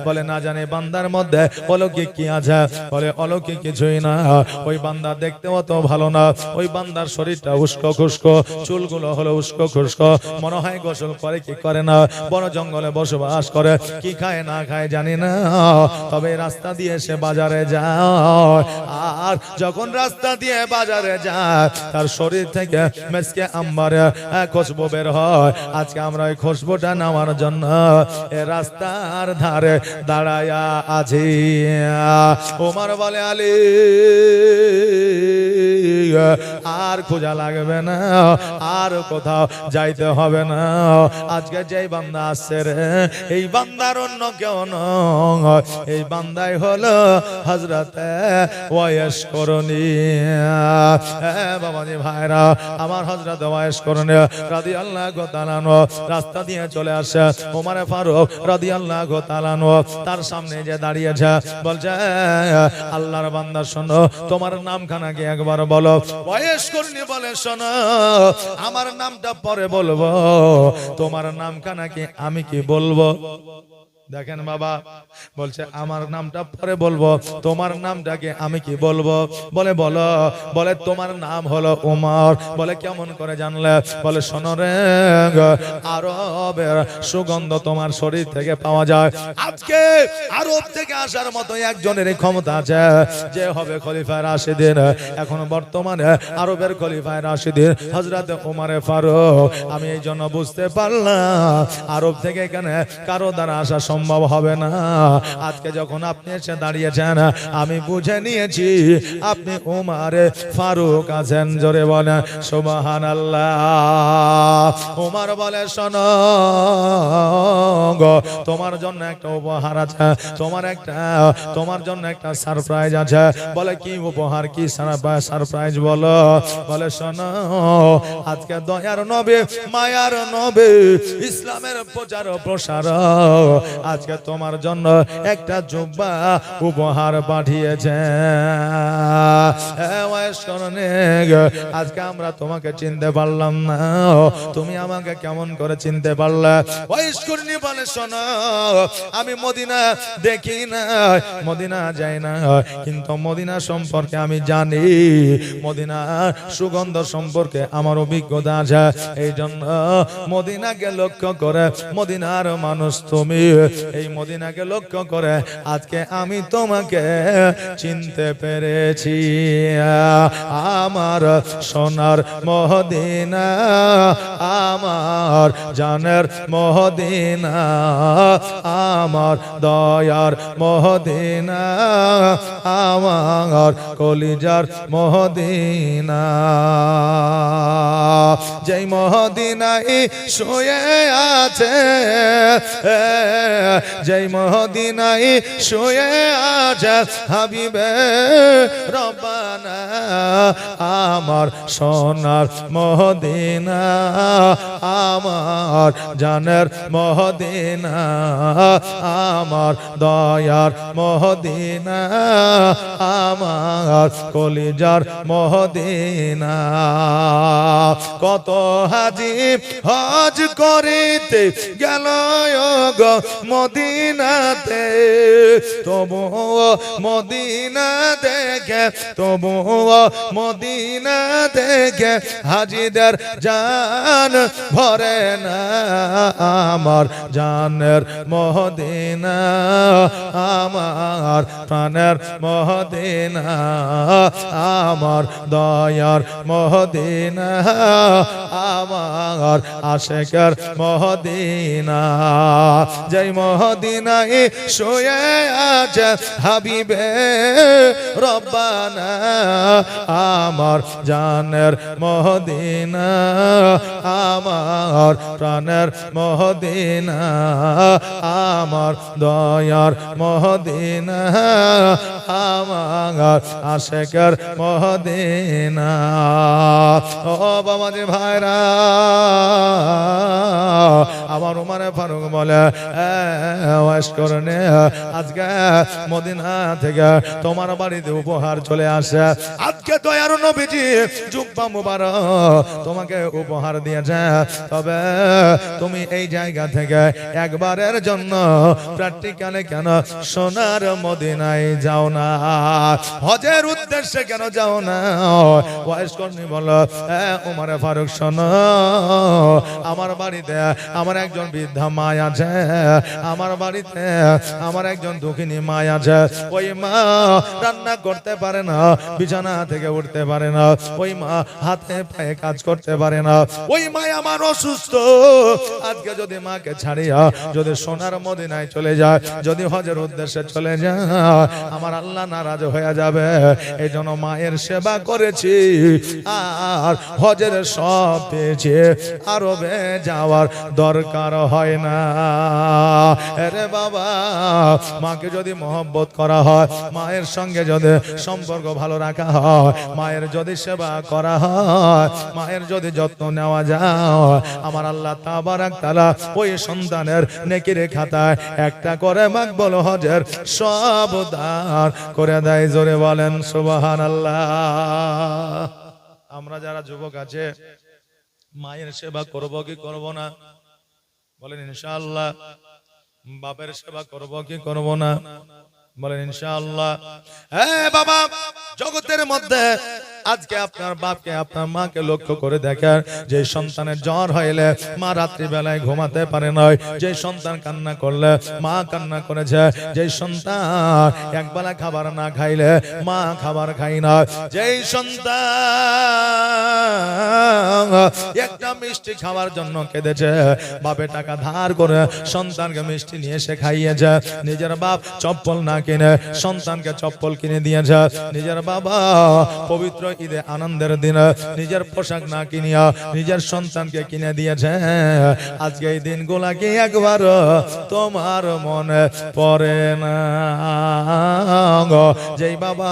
S1: বলে না জানি বান্দার মধ্যে অলৌকিক কি আছে? বলে অলৌকিক কিছুই না, ওই বান্দা দেখতে অত ভালো না, ওই বান্দার শরীরটা উস্কো খুস্কো, চুলগুলো হলো উস্কো খুস্কো, মনে হয় গোসল করে কি করে না, বড় জঙ্গলে বসবাস করে, কি খায় না খায় জানি না, তবে রাস্তা দিয়ে সে বাজারে যায়, আর যখন রাস্তা দিয়ে বাজারে যায় তার শরীর থেকে মেসকে আম্বারে খুশবু বের হয়। আজকে আমরা ওই খুশবুটা নেওয়ার জন্য এ রাস্তার ধারে দাঁড়ায়া আছি। ওমর বলে আলী আর খোঁজা লাগবে না, আর কোথাও যাইতে হবে না, আজকে যেই বান্দা আসছে রে এই বান্দার অন্য কেউ নয়, এই বান্দাই হলো হযরতে ওয়াইস করনি। বাবাজি ভাইরা আমার, হযরতে ওয়াইস করনি রাদিয়াল্লাহু তাআলা আনহু রাস্তা দিয়ে চলে আসে, ওমর ফারুক রাদিয়াল্লাহু তাআলা আনহু তার সামনে যে দাঁড়িয়েছে, বলছে আল্লাহর বান্দা শোনো, তোমার নামখানা কি একবার বলো। ওয়াইস করনি বলে শোনো, আমার নামটা পরে বলবো, তোমার নামখানা কি আমি কি বলবো? দেখেন বাবা বলছে আমার নামটা পরে বলবো, তোমার নামটাকে আমি কি বলবো? বলে বলো। বলে তোমার নাম হলো ওমর। বলে কেমন করে জানলে? বলে শোনো রে, আরবের সুগন্ধ তোমার শরীর থেকে পাওয়া যায়, আজকে আরব থেকে আসার মতো একজনের ক্ষমতা আছে যে হবে খলিফায়ে রাশিদিন। এখন বর্তমানে আরবের খলিফায়ে রাশিদিন হযরতে ওমর ফারুক। আমি এই জন্য বুঝতে পারলাম আরব থেকে এখানে কারো দ্বারা আসা সম্ভব হবে না। আজকে যখন আপনি এসে দাঁড়িয়েছেন আমি বুঝে নিয়েছি আপনি উমারে ফারুক আছেন। জোরে বলেন সুবহানাল্লাহ। উমার বলে শোনো গো, তোমার জন্য একটা উপহার আছে, তোমার জন্য একটা সারপ্রাইজ আছে। বলে কি উপহার, কি সারপ্রাইজ বলো? বলে শোনো, আজকে দয়ার নবী, মায়ার নবী, ইসলামের প্রচার ও প্রসার আজকে তোমার জন্য একটা জুব্বা উপহার পাঠিয়েছে। আজকে আমরা তোমাকে চিনতে পারলাম না, তুমি আমাকে কেমন করে চিনতে পারলে? ওয়াইশকুরনি বলে শোনো, আমি মদিনা দেখি না, মদিনা যাই না, কিন্তু মদিনা সম্পর্কে আমি জানি, মদিনা সুগন্ধ সম্পর্কে আমার অভিজ্ঞতা আছে। এই জন্য মদিনাকে লক্ষ্য করে, মদিনার মানুষ তুমি, এই মদিনাকে লক্ষ্য করে আজকে আমি তোমাকে চিনতে পেরেছি। আমার সোনার মদিনা, আমার জানের মদিনা, আমার দয়ার মদিনা, আমার কলিজার মদিনা, যেই মদিনায় শুয়ে আছে, যেই মদিনায় শুয়ে আছে হাবিবে রব্বানা, আমার সোনার মদিনা, আমার জানের মদিনা, আমার দয়ার মদিনা, আমার কলিজার মদিনা। কত হাজি হজ করিতে গেল গো মদিনাতে, তবুও মদিনা দেখে, তবুও মদিনা দেখে হাজিদের জান ভরে না, আমার জানের মদিনা, আমার প্রাণের মদিনা, আমার দয়ার মদিনা, আমার আশেকের মদিনা, যেই মদিনায় শুয়ে আছে হাবিবে রব্বানা, আমার জানের মদিনা, আমার প্রাণের মদিনা, আমার দয়ার মদিনা, আমার আশেকের মদিনা। ও বাবাজি ভাইরা, আমার উমারে ফারুক বলে আজকে মদিনা থেকে তোমার বাড়িতে উপহার চলে আসে। আজকে দয়ার নবীজি জুব্বা মুবারক তোমাকে উপহার দিয়েছে, তবে তুমি এই জায়গা থেকে একবারের জন্য প্র্যাকটিক্যালে কেন সোনার মদিনায় যাও না? হজের উদ্দেশ্যে কেন যাও না? ওয়াইস কর্মী বলো উমারে ফারুক শোনো, আমার বাড়িতে আমার একজন বৃদ্ধা মা আছে, আমার বাড়িতে আমার একজন দুঃখিনী মা আছে। ওই মা রান্না করতে পারে না, বিছানা থেকে উঠতে পারে না, ওই মা হাতে পায়ে কাজ করতে পারে না, ওই মা আমার অসুস্থ। আজকে যদি মাকে ছাড়িয়া যদি সোনার মদিনায় চলে যায়, যদি হজের উদ্দেশ্যে চলে যায়, আমার আল্লাহ নারাজ হয়ে যাবে। এই জন্য মায়ের সেবা করেছি, আর হজের সব পেয়েছে, আরবে যাওয়ার দরকার হয় না। আরে বাবা, মাকে যদি মহব্বত করা হয়, মায়ের সঙ্গে যদি সম্পর্ক ভালো রাখা হয়, মায়ের যদি সেবা করা হয়, মায়ের যদি যত্ন নেওয়া যায়, আমার আল্লাহ তাবারাক তাআলা ওই সন্তানের নেকির খাতায় একটা করে মাকবুল হজের সব দান করে দেয়। জোরে বলেন সুবহানাল্লাহ। আমরা যারা যুবক আছে মায়ের সেবা করব কি করব না? বলেন ইনশাআল্লাহ। বাপের সেবা করব কি করব না? বলেন ইনশাআল্লাহ। বাবা, জগতের মধ্যে আজকে আপনার বাপকে আপনার মাকে লক্ষ্য করে দেখেন, যে সন্তানের জ্বর হইলে মা রাত্রি বেলায় ঘুমাতে পারে নয়, যে সন্তান কান্না করলে মা কান্না করেছে, যে সন্তান একবেলা খাবার না খাইলে মা খাবার খাই না, যেই সন্তান একটা মিষ্টি খাওয়ার জন্য কেঁদেছে, বাপে টাকা ধার করে সন্তানকে মিষ্টি নিয়ে এসে খাইয়েছে, নিজের বাপ চপ্পল না কিনে সন্তানকে চপ্পল কিনে দিয়েছে, নিজের বাবা পবিত্র ঈদে আনন্দের দিনে নিজের পোশাক না কিনিয়া নিজের সন্তানকে কিনে দিয়েছে। আজকে এই দিনগুলা কি একবার তোমার মনে পড়ে না? যেই বাবা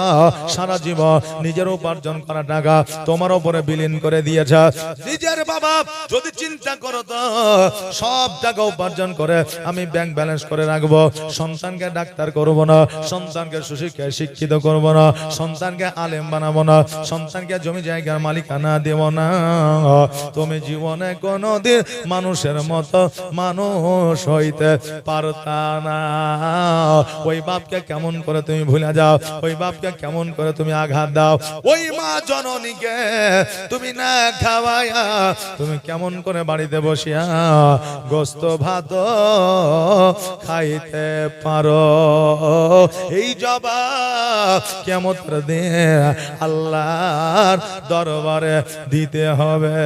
S1: সারা জীবন নিজের উপার্জন করা টাকা তোমার উপরে বিলীন করে দিয়েছে, নিজের বাবা যদি চিন্তা করো তো সব টাকা উপার্জন করে আমি ব্যাংক ব্যালেন্স করে রাখবো, সন্তানকে ডাক্তার করব না, সন্তানকে সুশিক্ষায় শিক্ষিত করব না, সন্তানকে আলেম বানাবো না, সন্তানকে জমি জায়গার মালিকানা দেব না, তুমি জীবনে কোনোদিন মানুষের মতো মানুষ হইতে পারতা না। ওই বাপকে কেমন করে তুমি ভুলে যাও, ওই বাপকে কেমন করে তুমি আঘাত দাও, ওই মা জননীকে তুমি না খাওয়ায়া তুমি কেমন করে বাড়িতে বসিয়া গোস্ত ভাত খাইতে পারো? এই জবাব কিয়ামতের দিনে আল্লাহর দরবারে দিতে হবে।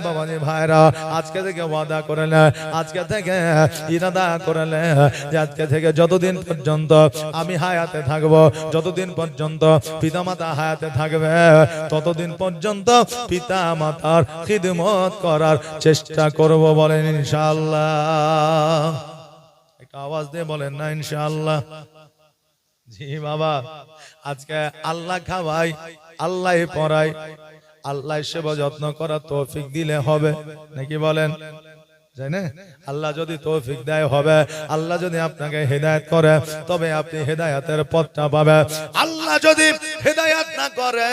S1: বাবাজি ভাইরা, আজকে থেকে ওয়াদা করে নে, আজকে থেকে ইরাদা করে নে যে আজকে থেকে যতদিন পর্যন্ত আমি হায়াতে থাকবো, যতদিন পর্যন্ত পিতামাতা হায়াতে থাকবে, ততদিন পর্যন্ত পিতামাতার খিদমত করার চেষ্টা করব। বলেন ইনশাআল্লাহ? একটা আওয়াজ দিয়ে বলেন না ইনশাআল্লাহ? জি বাবা, আজকে আল্লাহ খাওয়াই, আল্লাহ পড়াই, আল্লাহ সেবা যত্ন করার তৌফিক দিলে হবে নাকি বলেন? জানি না, আল্লাহ যদি তৌফিক দেয় হবে, আল্লাহ যদি আপনাকে হেদায়েত করে তবে আপনি হেদায়েতের পথটা পাবেন, আল্লাহ যদি হেদায়েত না করে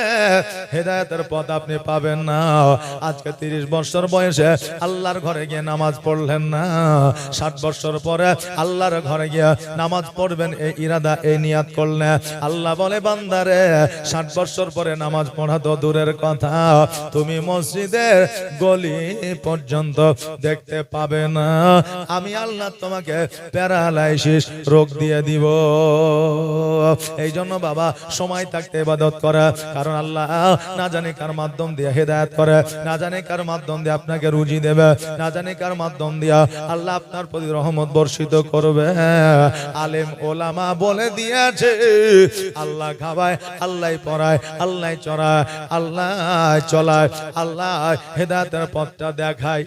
S1: হেদায়েতের পথ আপনি পাবেন না। আজকে 30 বছর বয়সে আল্লাহর ঘরে গিয়ে নামাজ পড়লেন না, 60 বছর পরে আল্লাহর ঘরে গিয়ে নামাজ পড়বেন এই ইরাদা, এই নিয়াত করলেন, আল্লাহ বলে বান্দারে 60 বছর পরে নামাজ পড়া তো দূরের কথা, তুমি মসজিদের গলি পর্যন্ত দেখতে পাবে না, আমি আল্লাহ তোমাকে প্যারালাইসিস রোগ দিয়ে দিব। এই জন্য বাবা সময় থাকতে ইবাদত করে, কারণ আল্লাহ না জানে কার মাধ্যম দিয়ে হেদায়েত করে, না জানে কার মাধ্যম দিয়ে আপনাকে রুজি দেবে, না জানে কার মাধ্যম দিয়ে আল্লাহ আপনার প্রতি রহমত বর্ষিত করবে। আলেম ওলামা বলে দিয়েছে আল্লাহ খাওয়ায়, আল্লাহ পড়ায়, আল্লাহ চড়ায়, আল্লাহ চলায়, আল্লাহ হেদায়েতের পথটা দেখায়।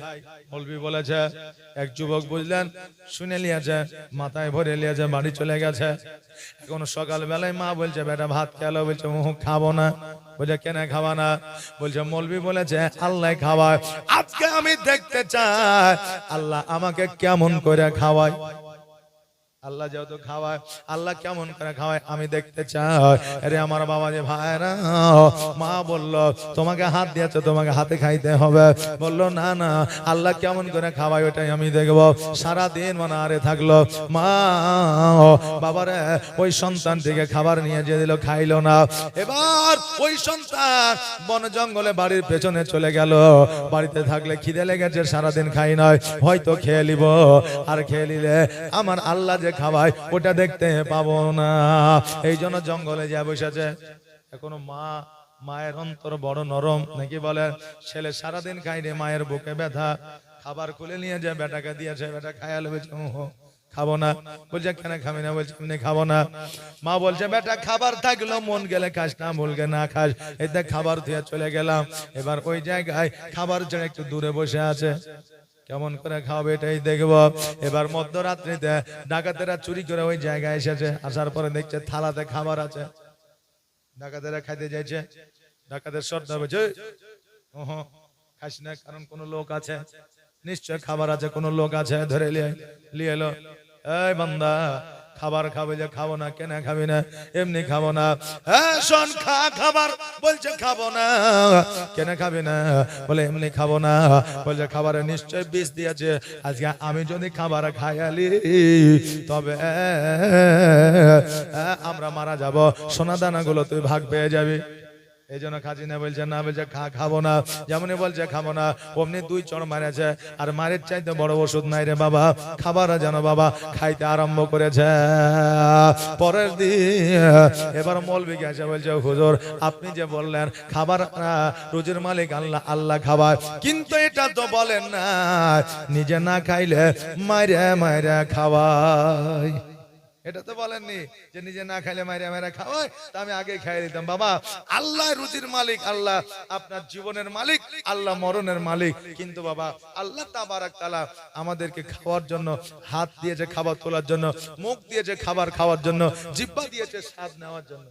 S1: মৌলবি বলেছে, এক যুবক বুঝলেন শুনে লিয়েছে, মাথায় ভরে লিয়েছে, বাড়ি চলে গেছে। এখন সকাল বেলায় মা বলছে বেটা ভাত খেলো, বলছে খাবো না। বলছে কেন খাওয়া না? বলছে মৌলবি বলেছে আল্লাহ খাওয়ায়, আজকে আমি দেখতে চাই আল্লাহ আমাকে কেমন করে খাওয়ায়। আল্লাহ যেহেতু খাওয়ায়, আল্লাহ কেমন করে খাওয়ায় আমি দেখতে চাই। আরে আমার বাবা যে ভাইরা, মা বলল তোমাকে হাত দিয়েছে, তোমাকে হাতে খাইতে হবে। বললো না না, আল্লাহ কেমন করে খাওয়ায় ওটাই আমি দেখবো। সারাদিন মানে আরে থাকলো, মা বাবারে ওই সন্তানটিকে খাবার নিয়ে যে দিল, খাইলো না। এবার ওই সন্তান বন জঙ্গলে বাড়ির পেছনে চলে গেল, বাড়িতে থাকলে খিদে লেগেছে, সারাদিন খাই নয়, হয়তো খেয়ে নিব, আর খেয়ে নিলে আমার আল্লাহ যে খাওয়ায় ওটা দেখতে পাবো না। এই জন্য জঙ্গলে যা বসেছে। এখনো মায়ের অন্তর বড় নরম নাকি বলে, ছেলে সারাদিন খাইনি, মায়ের বুকে ব্যথা, খাবার খুলে নিয়ে যে বেটাকে দিয়েছে, বেটা খায়াল হয়েছে, খাবো না। বলছে কেন খাবি না? বলছে এমনি খাবো না। মা বলছে বেটা খাবার থাকলো, মন গেলে খাস না, বলকে না খাস। এতে খাবার দিয়ে চলে গেলাম। এবার ওই জায়গায় খাবার ছেড়ে একটু দূরে বসে আছে, কেমন করে খাওয়াবে এটাই দেখবো। এবার মধ্যরাত্রিতে ডাকাতেরা চুরি করে ওই জায়গায় এসেছে, আসার পরে দেখছে থালাতে খাবার আছে, ডাকাতেরা খাইতে যাইছে। ডাকাতের সর্দার বলছে খাস না, কারণ কোন লোক আছে, নিশ্চয় খাবার আছে, কোন লোক আছে, ধরে লিয়ে এলো। এই বান্দা খাবার খাবে যে খাবো না, কেন খাবি না? এমনি খাবো না। হ্যাঁ শোন, খা খাবার, বলছে খাবো না। কেন খাবি না? বলে এমনি খাবো না। বলছে খাবারে নিশ্চয় বিষ দিয়েছে, আজকে আমি যদি খাবার খাইয়ালি তবে আমরা মারা যাব, সোনা দানাগুলো তুই ভাগ পেয়ে যাবি। এই জন্য খাচ্ছি না, বলছে না, বলছে খাবো না। যেমনই বলছে খাবো না, অমনি 2 চড় মারেছে। আর মারের চাইতে বড় ওষুধ নাই রে বাবা, খাবার যেন বাবা খাইতে আরম্ভ করেছে। পরের দিন এবার মৌলবি গেছে, বলছে হুজুর আপনি যে বললেন খাবার রুজির মালিক আল্লাহ, আল্লাহ খাবার, কিন্তু এটা তো বলেন না নিজে না খাইলে মাইরে মাইরে খাওয়াই। এটা তো বলেননি যে নিজে না খাইলে মাইরা মাইরা খাওয়াই, তা আমি আগে খাইয়ে দিতাম। বাবা আল্লাহ রুজির মালিক, আল্লাহ আপনার জীবনের মালিক, আল্লাহ মরণের মালিক, কিন্তু বাবা আল্লাহ তাবারাক তাআলা আমাদেরকে খাওয়ার জন্য হাত দিয়েছে, খাবার তোলার জন্য মুখ দিয়েছে, খাবার খাওয়ার জন্য জিহ্বা দিয়েছে, স্বাদ নেওয়ার জন্য।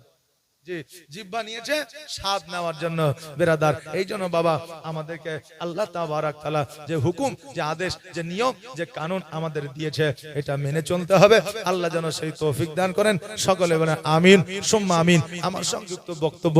S1: জি, জিহ্বা নিয়েছে স্বাদ নেওয়ার জন্য বেরাদার। এই জন্য বাবা আমাদেরকে আল্লাহ তাবারাক তাআলা যে হুকুম, যে আদেশ, যে নিয়ম, যে কানুন আমাদের দিয়েছে, এটা মেনে চলতে হবে। আল্লাহ যেন সেই তৌফিক দান করেন। সকলে বলেন আমিন সুম্মা আমিন। আমার সংযুক্ত বক্তব্য